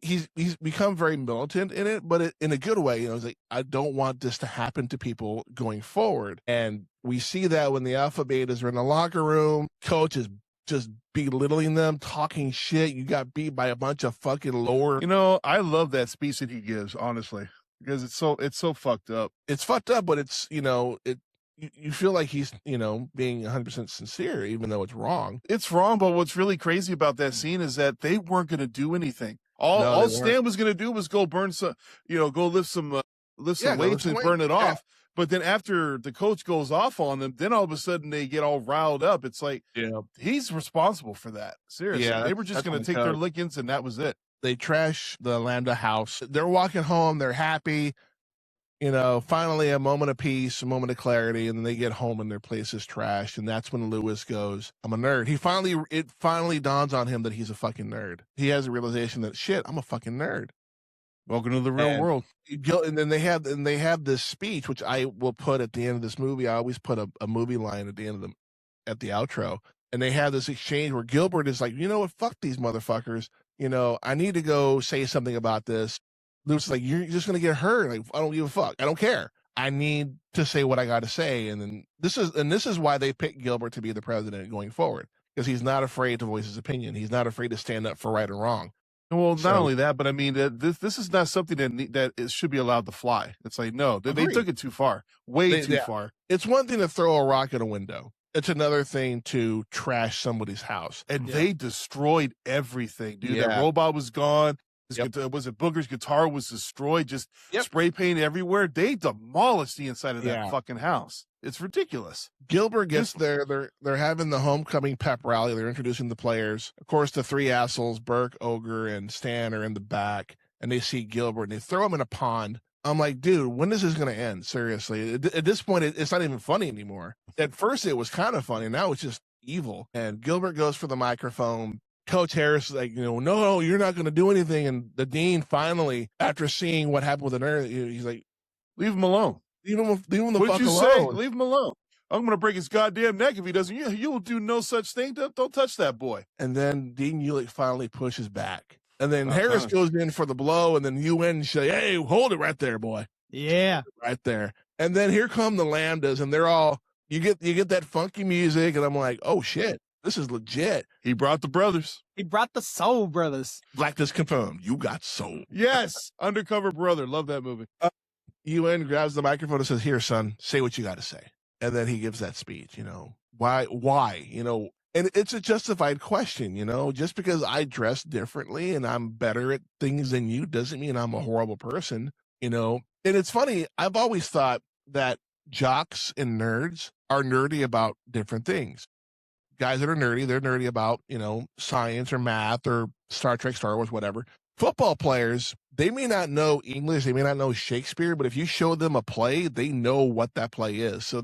He's become very militant in it, but in a good way. It's like, I don't want this to happen to people going forward. And we see that when the Alpha Betas are in the locker room, coach is just belittling them, talking shit. You got beat by a bunch of fucking lower. I love that speech that he gives, honestly, because it's so fucked up. It's fucked up, but it's, you feel like he's, being 100% sincere, even though it's wrong. It's wrong, but what's really crazy about that scene is that they weren't going to do anything. All Stan was going to do was go burn some, go lift some weights and burn it off. But then after the coach goes off on them, then all of a sudden they get all riled up. It's like, he's responsible for that. Seriously. Yeah, They were just going to take their lickings and that was it. They trash the Lambda house. They're walking home. They're happy. Finally a moment of peace, a moment of clarity, and then they get home and their place is trashed. And that's when Lewis goes, I'm a nerd. It finally dawns on him that he's a fucking nerd. He has a realization that, shit, I'm a fucking nerd. Welcome to the real world. And then they have this speech, which I will put at the end of this movie. I always put a movie line at the end of at the outro. And they have this exchange where Gilbert is like, you know what? Fuck these motherfuckers. I need to go say something about this. Lewis is like, you're just going to get hurt. Like, I don't give a fuck. I don't care. I need to say what I got to say. And then this is why they picked Gilbert to be the president going forward, because he's not afraid to voice his opinion. He's not afraid to stand up for right or wrong. Well, not only that, but I mean, this is not something that it should be allowed to fly. It's like, no, they took it too far, too far. It's one thing to throw a rock at a window. It's another thing to trash somebody's house. And they destroyed everything, dude. That robot was gone. Was it Booger's guitar was destroyed, just spray paint everywhere. They demolished the inside of that fucking house. It's ridiculous. Gilbert gets there. They're having the homecoming pep rally. They're introducing the players. Of course, the 3 assholes, Burke, Ogre, and Stan, are in the back, and they see Gilbert, and they throw him in a pond. I'm like, dude, when is this going to end? Seriously. At this point, it's not even funny anymore. At first, it was kind of funny. Now it's just evil. And Gilbert goes for the microphone. Coach Harris is like, no, you're not going to do anything. And the dean finally, after seeing what happened with the nerd, he's like, leave him alone. Leave him the What'd fuck you alone. say? Leave him alone. I'm going to break his goddamn neck if he doesn't. You will do no such thing. Don't touch that boy. And then Dean Hewlett finally pushes back. And then Harris goes in for the blow, and then UN say, hey, hold it right there, boy. Yeah. Right there. And then here come the Lambdas, and they're all, you get that funky music, and I'm like, oh shit, this is legit. He brought the brothers. He brought the Soul Brothers. Blackness confirmed. You got soul. Yes. Undercover Brother. Love that movie. Ewan grabs the microphone and says, "Here, son, say what you got to say." And then he gives that speech. Why? And it's a justified question. Just because I dress differently and I'm better at things than you doesn't mean I'm a horrible person. And it's funny. I've always thought that jocks and nerds are nerdy about different things. Guys that are nerdy, they're nerdy about, science or math or Star Trek, Star Wars, whatever. Football players, they may not know English, they may not know Shakespeare, but if you show them a play, they know what that play is. So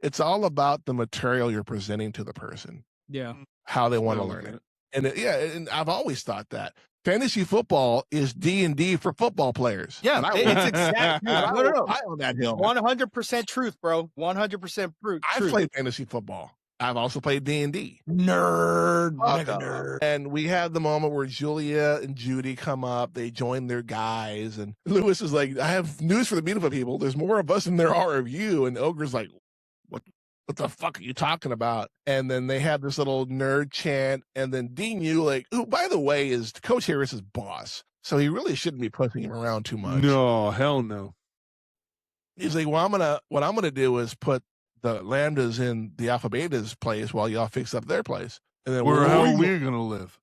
it's all about the material you're presenting to the person. Yeah. How they want to learn it. And I've always thought that. Fantasy football is D&D for football players. Yeah, it's exactly. No. I on that hill. 100% truth, bro. 100% truth. I've played fantasy football. I've also played D&D. Nerd. Mega nerd. And we had the moment where Julia and Judy come up. They join their guys. And Lewis is like, I have news for the beautiful people. There's more of us than there are of you. And Ogre's like, what the fuck are you talking about? And then they have this little nerd chant. And then Dean Ulick, who, by the way, is Coach Harris's boss. So he really shouldn't be pushing him around too much. No, hell no. He's like, well, what I'm gonna do is put the Lambdas in the Alpha Betas place while y'all fix up their place. And then how are we going to live?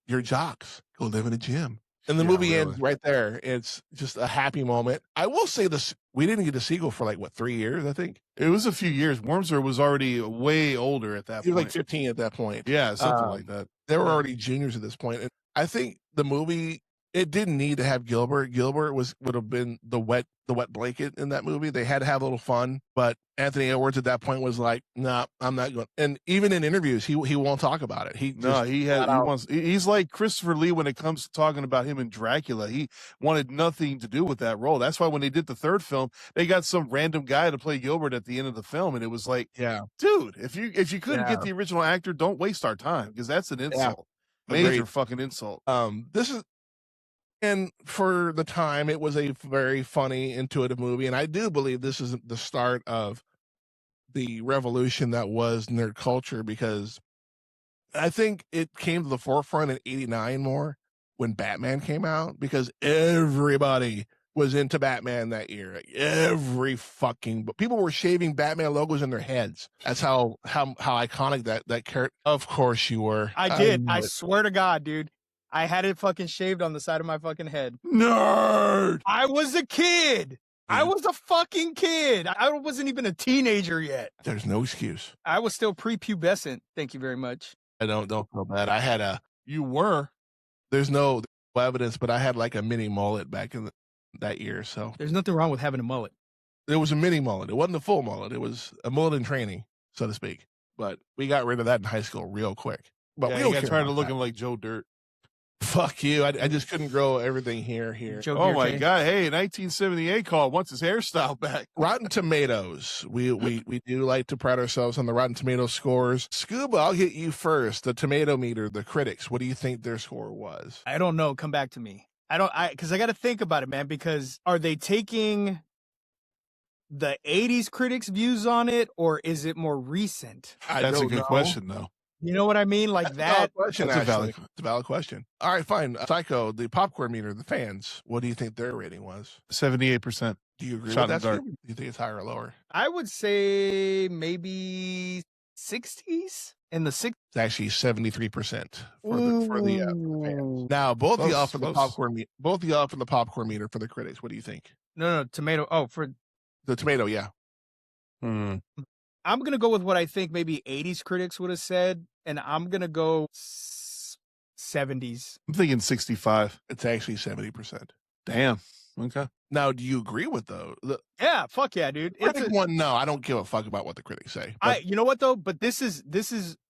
You're jocks. Go live in a gym. And the movie ends right there. It's just a happy moment. I will say this. We didn't get a sequel for 3 years, I think. It was a few years. Wormser was already way older at that point. He was like 15 at that point. Yeah, something like that. They were already juniors at this point. And I think the movie, it didn't need to have Gilbert. Gilbert would have been the wet blanket in that movie. They had to have a little fun, but Anthony Edwards at that point was like, "Nah, I'm not going." And even in interviews, he won't talk about it. He's like Christopher Lee when it comes to talking about him in Dracula. He wanted nothing to do with that role. That's why when they did the third film, they got some random guy to play Gilbert at the end of the film, and it was like, yeah, dude, if you couldn't get the original actor, don't waste our time because that's an insult, major fucking insult. And for the time, it was a very funny, intuitive movie. And I do believe this is the start of the revolution that was nerd culture, because I think it came to the forefront in '89 more when Batman came out, because everybody was into Batman that year. People were shaving Batman logos in their heads. That's how iconic that character. Of course you were. I did. I swear to God, dude. I had it fucking shaved on the side of my fucking head. Nerd! I was a kid. I was a fucking kid. I wasn't even a teenager yet. There's no excuse. I was still prepubescent. Thank you very much. I don't feel bad. You were. There's no evidence, but I had like a mini mullet back in that year. So there's nothing wrong with having a mullet. It was a mini mullet. It wasn't a full mullet. It was a mullet in training, so to speak. But we got rid of that in high school real quick. But we don't got tired of looking like Joe Dirt. Fuck you. I just couldn't grow everything here. Oh my God. Hey, 1978 call wants his hairstyle back. Rotten Tomatoes. We do like to pride ourselves on the Rotten Tomatoes scores. Scuba, I'll hit you first. The tomato meter, the critics. What do you think their score was? I don't know. Come back to me. Because I got to think about it, man, because are they taking the 80s critics' views on it, or is it more recent? That's a good question, though. You know what I mean? Like that's a valid question. All right, fine. Psycho, the popcorn meter, the fans. What do you think their rating was? 78%. Do you agree with that? Do you think it's higher or lower? I would say maybe 60s. In the 60s. It's actually 73% for the fans. Now, both of y'all for the popcorn meter. Both of y'all for the popcorn meter for the critics. What do you think? No, tomato. Oh, for the tomato, yeah. I'm going to go with what I think maybe 80s critics would have said, and I'm going to go 70s. I'm thinking 65. It's actually 70%. Damn. Okay. Now, do you agree with those? Yeah, fuck yeah, dude. No, I don't give a fuck about what the critics say. You know what though? But this is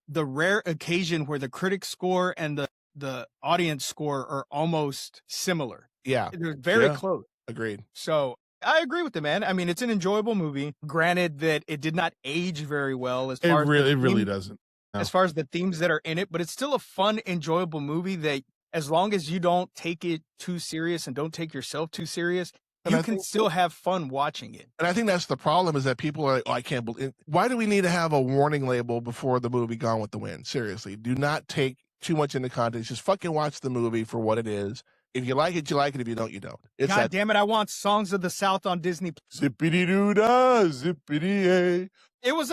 the rare occasion where the critic score and the audience score are almost similar. Yeah. They're very close. Agreed. So I agree with the man. I mean, it's an enjoyable movie. Granted that it did not age very well it really doesn't. No. As far as the themes that are in it, but it's still a fun, enjoyable movie that as long as you don't take it too serious and don't take yourself too serious, you can still have fun watching it. And I think that's the problem, is that people are like, oh, I can't believe. Why do we need to have a warning label before the movie Gone with the Wind? Seriously, do not take too much into context. Just fucking watch the movie for what it is. If you like it, you like it. If you don't, you don't. It's God that. damn it! I want Songs of the South on Disney. Zippity doo dah, zippity It was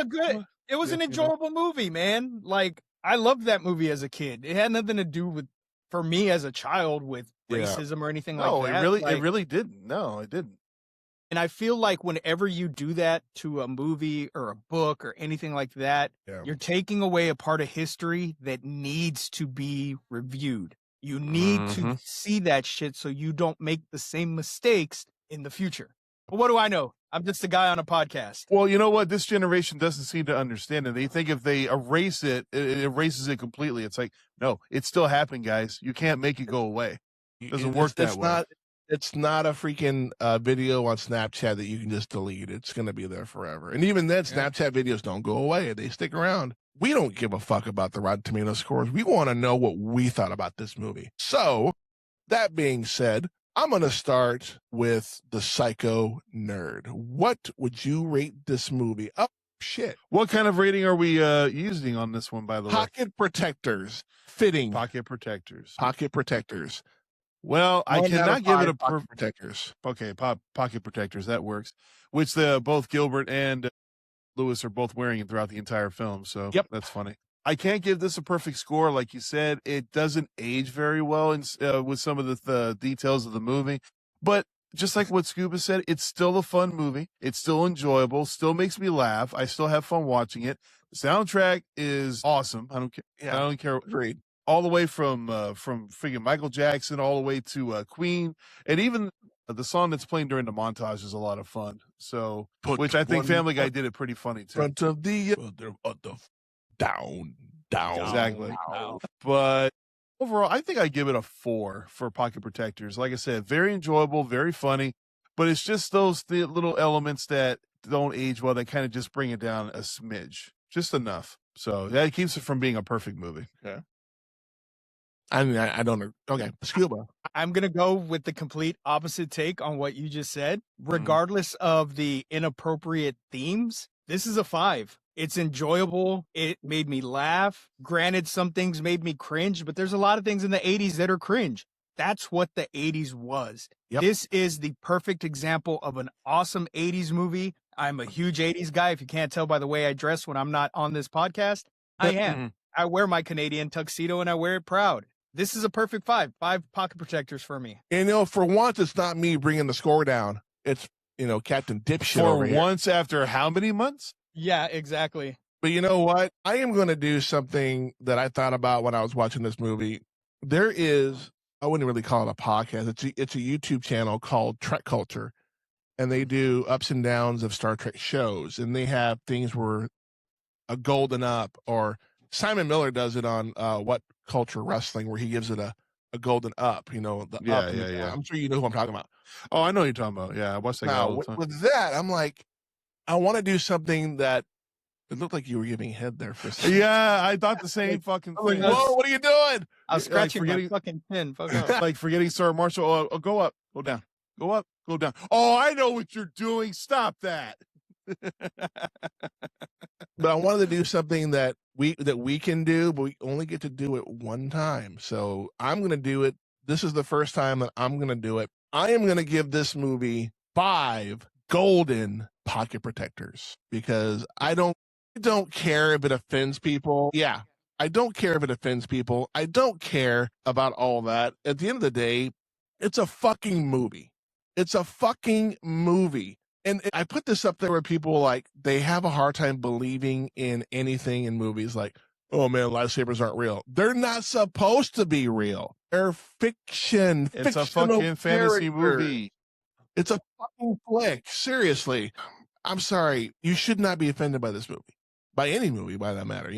an enjoyable movie, man. Like, I loved that movie as a kid. It had nothing to do with, for me as a child, with racism or anything like that. No, it really didn't. No, it didn't. And I feel like whenever you do that to a movie or a book or anything like that, you're taking away a part of history that needs to be reviewed. You need to see that shit so you don't make the same mistakes in the future. But what do I know? I'm just a guy on a podcast. Well, you know what? This generation doesn't seem to understand it. They think if they erase it, it erases it completely. It's like, no, it's still happening, guys. You can't make it go away. It doesn't work that way. It's not a freaking video on Snapchat that you can just delete. It's going to be there forever. And even then, Snapchat videos don't go away. They stick around. We don't give a fuck about the Rotten Tomato scores. We want to know what we thought about this movie. So, that being said, I'm going to start with the Psycho Nerd. What would you rate this movie? Oh, shit. What kind of rating are we using on this one, by the way? Pocket protectors. Fitting. Pocket protectors. Pocket protectors. Well, I cannot give it a pocket protectors. Okay, pocket protectors. That works. Which both Gilbert and Lewis are both wearing it throughout the entire film. So that's funny. I can't give this a perfect score. Like you said, it doesn't age very well with some of the details of the movie. But just like what Scuba said, it's still a fun movie. It's still enjoyable. Still makes me laugh. I still have fun watching it. The soundtrack is awesome. I don't care. Yeah, I don't care. Agreed. All the way from freaking Michael Jackson all the way to Queen, and even the song that's playing during the montage is a lot of fun. So, which I think Family Guy did it pretty funny too. Front of the down. Exactly. But overall, I think I give it a 4 for Pocket Protectors. Like I said, very enjoyable, very funny, but it's just those little elements that don't age well that kind of just bring it down a smidge, just enough. So that keeps it from being a perfect movie. Yeah. I mean, I don't know. Okay, Scuba. I'm going to go with the complete opposite take on what you just said. Regardless of the inappropriate themes, this is a 5. It's enjoyable. It made me laugh. Granted, some things made me cringe, but there's a lot of things in the 80s that are cringe. That's what the 80s was. Yep. This is the perfect example of an awesome 80s movie. I'm a huge 80s guy. If you can't tell by the way I dress when I'm not on this podcast, I am. I wear my Canadian tuxedo and I wear it proud. This is a perfect 5. 5 pocket protectors for me. And, for once, it's not me bringing the score down. It's, Captain Dipshit over here. For once after how many months? Yeah, exactly. But you know what? I am going to do something that I thought about when I was watching this movie. There is, I wouldn't really call it a podcast. It's a YouTube channel called Trek Culture. And they do ups and downs of Star Trek shows. And they have things where a golden up, or Simon Miller does it on What Culture Wrestling, where he gives it a golden up, Yeah. I'm sure you know who I'm talking about. Oh, I know what you're talking about. Yeah, I watch that guy all the time. With that, I'm like, I want to do something that it looked like you were giving head there for a second. Yeah, I thought the same fucking thing. Like, whoa, what are you doing? I was scratching my fucking pin. Fuck up. Like forgetting Sarah Marshall. Oh, go up, go down, go up, go down. Oh, I know what you're doing. Stop that. But I wanted to do something that we can do, but we only get to do it one time. So I'm going to do it. This is the first time that I'm going to do it. I am going to give this movie 5 golden pocket protectors because I don't care if it offends people. Yeah, I don't care if it offends people. I don't care about all that. At the end of the day, it's a fucking movie. It's a fucking movie. And I put this up there where people they have a hard time believing in anything in movies. Like, oh man, lightsabers aren't real. They're not supposed to be real. They're fiction. It's a fucking fantasy movie. It's a fucking flick. Seriously. I'm sorry. You should not be offended by this movie. By any movie, by that matter.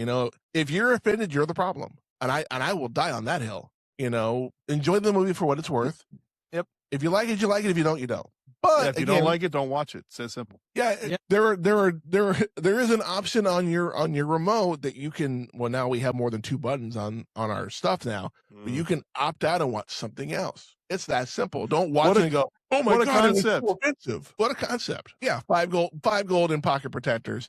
If you're offended, you're the problem. And I will die on that hill. Enjoy the movie for what it's worth. Yep. If you like it, you like it. If you don't, you don't. But if you don't like it, don't watch it. It's that simple. Yeah, there is an option on your remote that you can. Well, now we have more than 2 buttons on our stuff now, but you can opt out and watch something else. It's that simple. Don't watch it and go, oh my god, it's so offensive. What a concept! Yeah, 5 gold in pocket protectors.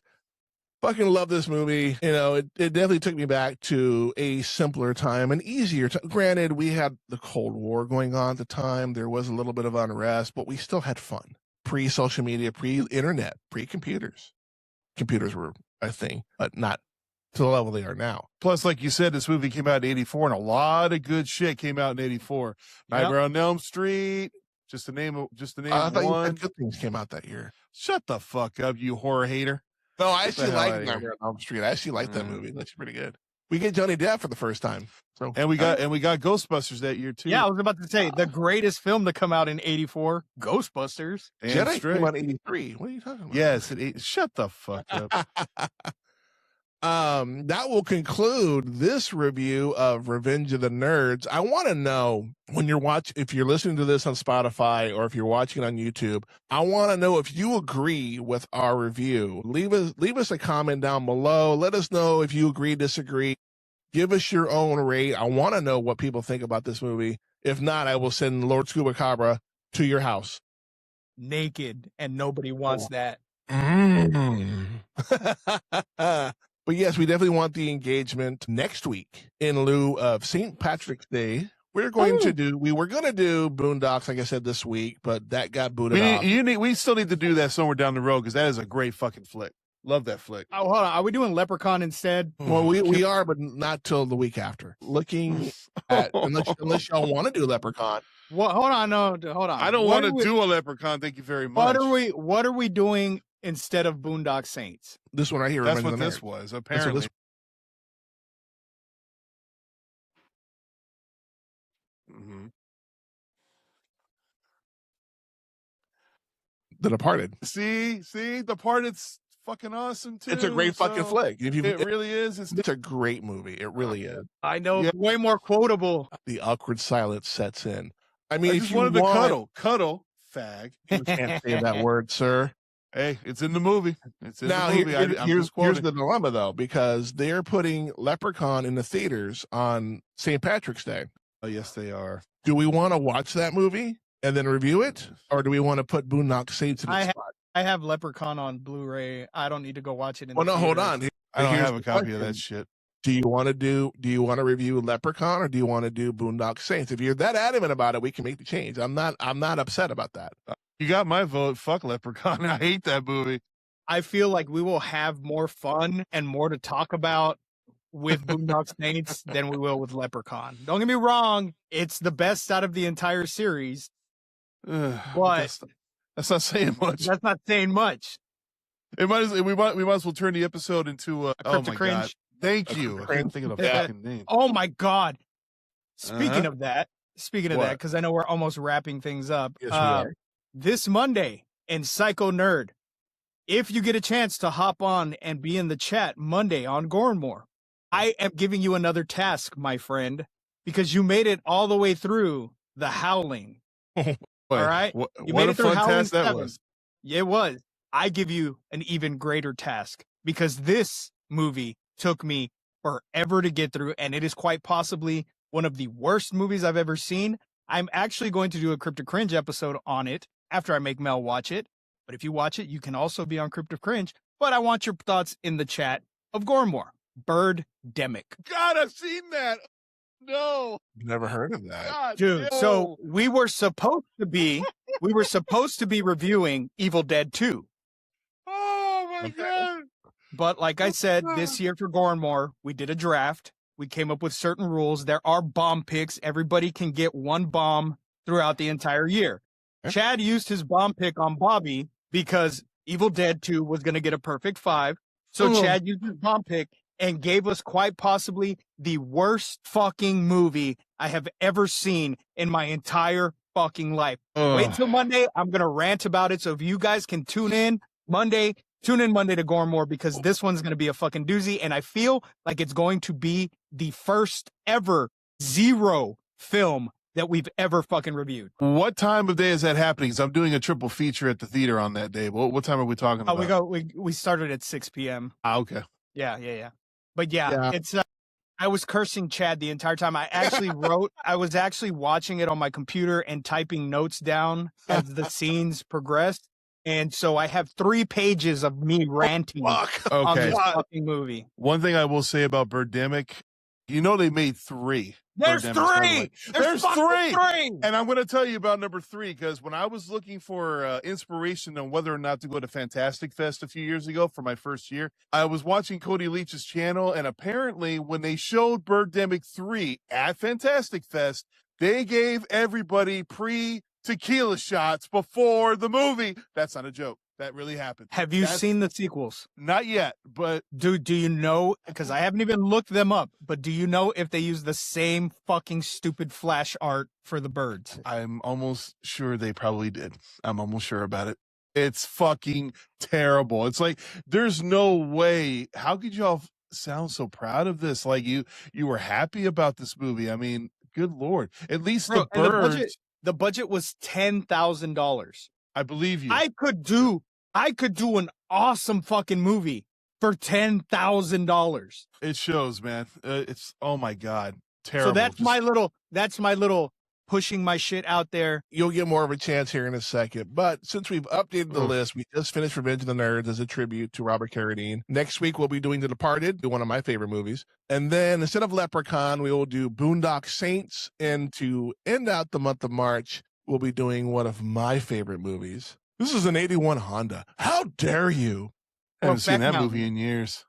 Fucking love this movie. You know, it definitely took me back to a simpler time, an easier time. Granted, we had the Cold War going on at the time. There was a little bit of unrest, but we still had fun. Pre-social media, pre-internet, pre-computers. Computers were a thing, but not to the level they are now. Plus, like you said, this movie came out in '84, and a lot of good shit came out in '84. Nightmare on Elm Street, just the name of I thought one. you said good things came out that year. Shut the fuck up, you horror hater. No, I actually like Nightmare on Elm Street. I actually like that movie. That's pretty good. We get Johnny Depp for the first time. So and we got Ghostbusters that year too. Yeah, I was about to say the greatest film to come out in '84, Ghostbusters. Jedi came out in '83. What are you talking about? Yes, shut the fuck up. That will conclude this review of Revenge of the Nerds. I want to know when you're if you're listening to this on Spotify or if you're watching on YouTube, I want to know if you agree with our review. Leave us a comment down below. Let us know if you agree, disagree. Give us your own rate. I want to know what people think about this movie. If not, I will send Lord Scuba Cabra to your house. Naked, and nobody wants that. But yes, we definitely want the engagement next week in lieu of St. Patrick's Day. We were going to do Boondocks, like I said, this week, but that got booted off. We still need to do that somewhere down the road because that is a great fucking flick. Love that flick. Oh, hold on. Are we doing Leprechaun instead? Well, we are, but not till the week after. Looking at unless y'all want to do Leprechaun. Well, hold on. No, hold on. I don't want to do a Leprechaun. Thank you very much. What are we doing instead of Boondock Saints? This one right here. That's what this was, apparently. The Departed. See, Departed's fucking awesome too. It's a great fucking flick. It really is. It's a great movie. It really is. I know. Yeah. Way more quotable. The awkward silence sets in. I mean, I just wanted to cuddle, fag. You can't say that word, sir. Hey, it's in the movie. It's in now, the movie. Here's the dilemma, though, because they're putting Leprechaun in the theaters on St. Patrick's Day. Oh, yes, they are. Do we want to watch that movie and then review it, or do we want to put Boondock Saints in the spot? I have Leprechaun on Blu-ray. I don't need to go watch it. Well, no, hold on. I don't have a copy of that shit. Do you want to review Leprechaun or do you want to do Boondock Saints? If you're that adamant about it, we can make the change. I'm not upset about that. You got my vote. Fuck Leprechaun. I hate that movie. I feel like we will have more fun and more to talk about with Boondock Saints than we will with Leprechaun. Don't get me wrong. It's the best out of the entire series. But that's not saying much. That's not saying much. We might as well turn the episode into a cryptic cringe. God. Thank you. I can't think of the fucking name. Oh my God. Speaking of that, because I know we're almost wrapping things up. Yes, we are. This Monday in Psycho Nerd, if you get a chance to hop on and be in the chat Monday on Gormore, I am giving you another task, my friend, because you made it all the way through The Howling. All right? You made it through Howling task 7. That was. It was. I give you an even greater task because this movie took me forever to get through, and it is quite possibly one of the worst movies I've ever seen. I'm actually going to do a Cryptic Cringe episode on it after I make Mel watch it. But if you watch it, you can also be on Cryptic Cringe. But I want your thoughts in the chat of Gormore. Birdemic. God, I've seen that. No. Never heard of that. God, dude, no. So we were supposed to be reviewing Evil Dead 2. Oh my God. But like I said, this year for Gormore, we did a draft. We came up with certain rules. There are bomb picks. Everybody can get one bomb throughout the entire year. Chad used his bomb pick on Bobby because Evil Dead 2 was going to get a perfect 5. So Chad used his bomb pick and gave us quite possibly the worst fucking movie I have ever seen in my entire fucking life. Wait till Monday. I'm going to rant about it. So if you guys can tune in Monday to Gormore because this one's going to be a fucking doozy. And I feel like it's going to be the first ever zero film that we've ever fucking reviewed. What time of day is that happening? Because I'm doing a triple feature at the theater on that day. What time are we talking about? We started at 6 p.m. Okay. Yeah. But yeah. It's I was cursing Chad the entire time. I was actually watching it on my computer and typing notes down as the scenes progressed. And so I have 3 pages of me ranting on Okay. this fucking movie. One thing I will say about Birdemic, you know they made 3. There's Birdemics, by the way. 3! There's fucking 3! And I'm going to tell you about number 3, because when I was looking for inspiration on whether or not to go to Fantastic Fest a few years ago for my first year, I was watching Cody Leach's channel, and apparently when they showed Birdemic 3 at Fantastic Fest, they gave everybody pre-tequila shots before the movie. That's not a joke. That really happened. Have you seen the sequels? Not yet, but Do you know, because I haven't even looked them up, but do you know if they use the same fucking stupid flash art for the birds? I'm almost sure they probably did. I'm almost sure about it. It's fucking terrible. It's like, there's no way. How could y'all sound so proud of this? Like you were happy about this movie. I mean, good Lord. At least Bro, the and birds. the budget was $10,000. I believe you. I could do an awesome fucking movie for $10,000. It shows, man. It's, oh my God. Terrible. So that's my little pushing my shit out there. You'll get more of a chance here in a second. But since we've updated the list, we just finished Revenge of the Nerds as a tribute to Robert Carradine. Next week, we'll be doing The Departed, one of my favorite movies. And then instead of Leprechaun, we will do Boondock Saints. And to end out the month of March, we'll be doing one of my favorite movies. This is an 81 Honda. How dare you? I haven't seen that Mountain. movie in years.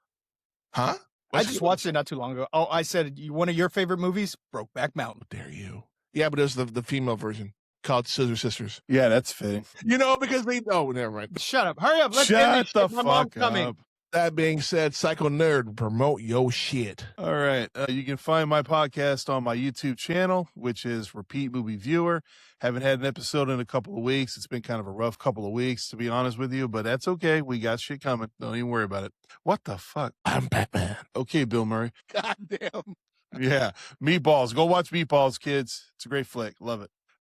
Huh? I just watched it not too long ago. Oh, I said one of your favorite movies, Brokeback Mountain. How dare you? Yeah, but it's the female version called Scissor Sisters. Yeah, that's fitting. You know, because they know. Never mind. Shut up. Hurry up. Let's end Shut this the shit. My mom's fuck coming. up. That being said, Psycho Nerd, promote your shit. All right. You can find my podcast on my YouTube channel, which is Repeat Movie Viewer. Haven't had an episode in a couple of weeks. It's been kind of a rough couple of weeks, to be honest with you, but that's okay. We got shit coming. Don't even worry about it. What the fuck? I'm Batman. Okay, Bill Murray. Goddamn. Yeah. Meatballs. Go watch Meatballs, kids. It's a great flick. Love it.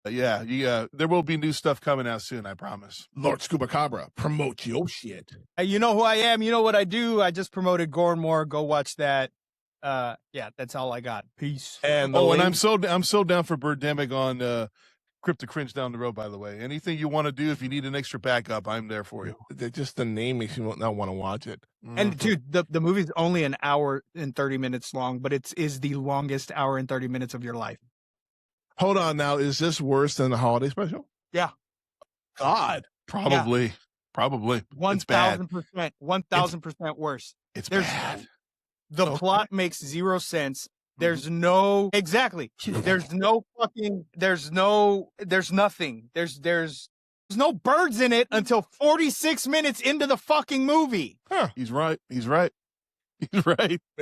Yeah. There will be new stuff coming out soon, I promise. Lord Scuba Cabra, promote your shit. Hey, you know who I am. You know what I do. I just promoted Gore and More. Go watch that. Yeah, that's all I got. Peace. And and I'm so down for Birdemic on Crypto Cringe down the road, by the way. Anything you want to do, if you need an extra backup, I'm there for you. Just the name makes you not want to watch it. And dude, the movie's only an hour and 30 minutes long, but it is the longest hour and 30 minutes of your life. Hold on now. Is this worse than the holiday special? Yeah. God. Probably. It's bad. 1,000%. 1,000% worse. It's There's bad. The plot makes zero sense. There's no exactly. There's no fucking. There's nothing. There's no birds in it until 46 minutes into the fucking movie. Huh. He's right. He's right.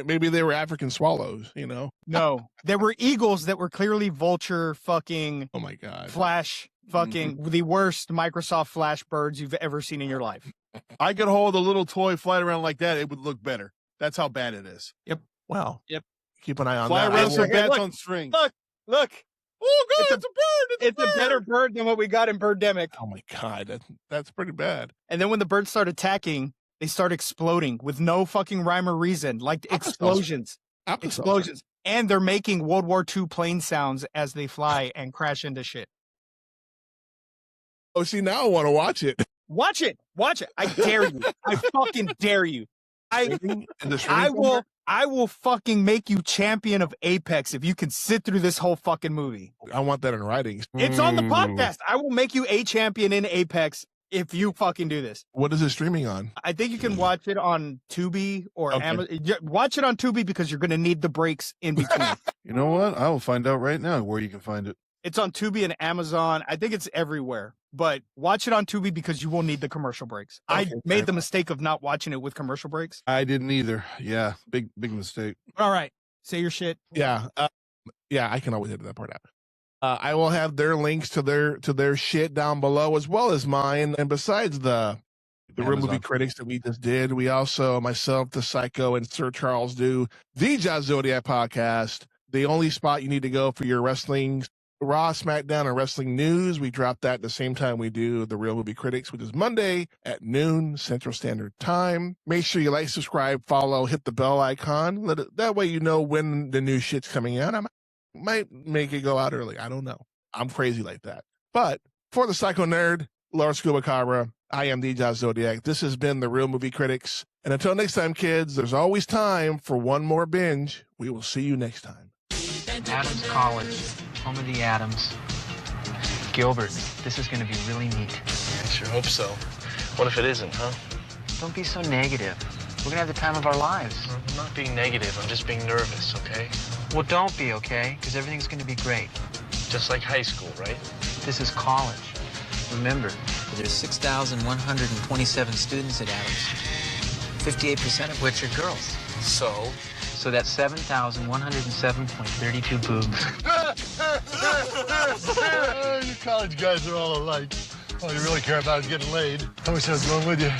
Maybe they were African swallows, you know? No, there were eagles that were clearly vulture fucking Oh my God. flash fucking the worst Microsoft Flash birds you've ever seen in your life. I could hold a little toy flying around like that. It would look better. That's how bad it is. Well. Yep. Keep an eye on Fly that. around I some will- bats look, on strings. Look. Oh, God, It's a- it's a bird. It's a better bird than what we got in Birdemic. Oh my God. That's pretty bad. And then when the birds start attacking, they start exploding with no fucking rhyme or reason, like explosions. Explosions. And they're making World War II plane sounds as they fly and crash into shit. Oh, see, now I want to watch it. Watch it. I dare you. I fucking dare you. I will fucking make you champion of Apex if you can sit through this whole fucking movie. I want that in writing. It's on the podcast. I will make you a champion in Apex if you fucking do this. What is it streaming on? I think you can watch it on Tubi or Amazon. Watch it on Tubi because you're going to need the breaks in between. You know what? I will find out right now where you can find it. It's on Tubi and Amazon. I think it's everywhere. But watch it on Tubi because you will need the commercial breaks. I made the mistake of not watching it with commercial breaks. I didn't either. Yeah, big mistake. All right. Say your shit. Yeah. I can always edit that part out. I will have their links to their shit down below as well as mine. And besides the Real Movie Critics that we just did, we also, myself, the Psycho, and Sir Charles do the Jazz Zodiac podcast. The only spot you need to go for your wrestling, Raw, SmackDown, and wrestling news. We drop that at the same time we do the Real Movie Critics, which is Monday at noon Central Standard Time. Make sure you like, subscribe, follow, hit the bell icon. That way you know when the new shit's coming out. I might make it go out early. I don't know. I'm crazy like that. But for the Psycho Nerd, Lord Scuba Cabra, I am the Zodiac. This has been The Real Movie Critics. And until next time, kids, there's always time for one more binge. We will see you next time. Adams College, home of the Adams. Gilbert, this is going to be really neat. I sure hope so. What if it isn't, huh? Don't be so negative. We're going to have the time of our lives. I'm not being negative. I'm just being nervous, okay? Well, don't be, okay? Because everything's going to be great. Just like high school, right? This is college. Remember, there's 6,127 students at Adams, 58% of which are girls. So that's 7,107.32 boobs. You college guys are all alike. All you really care about is getting laid. I wish I was going with you.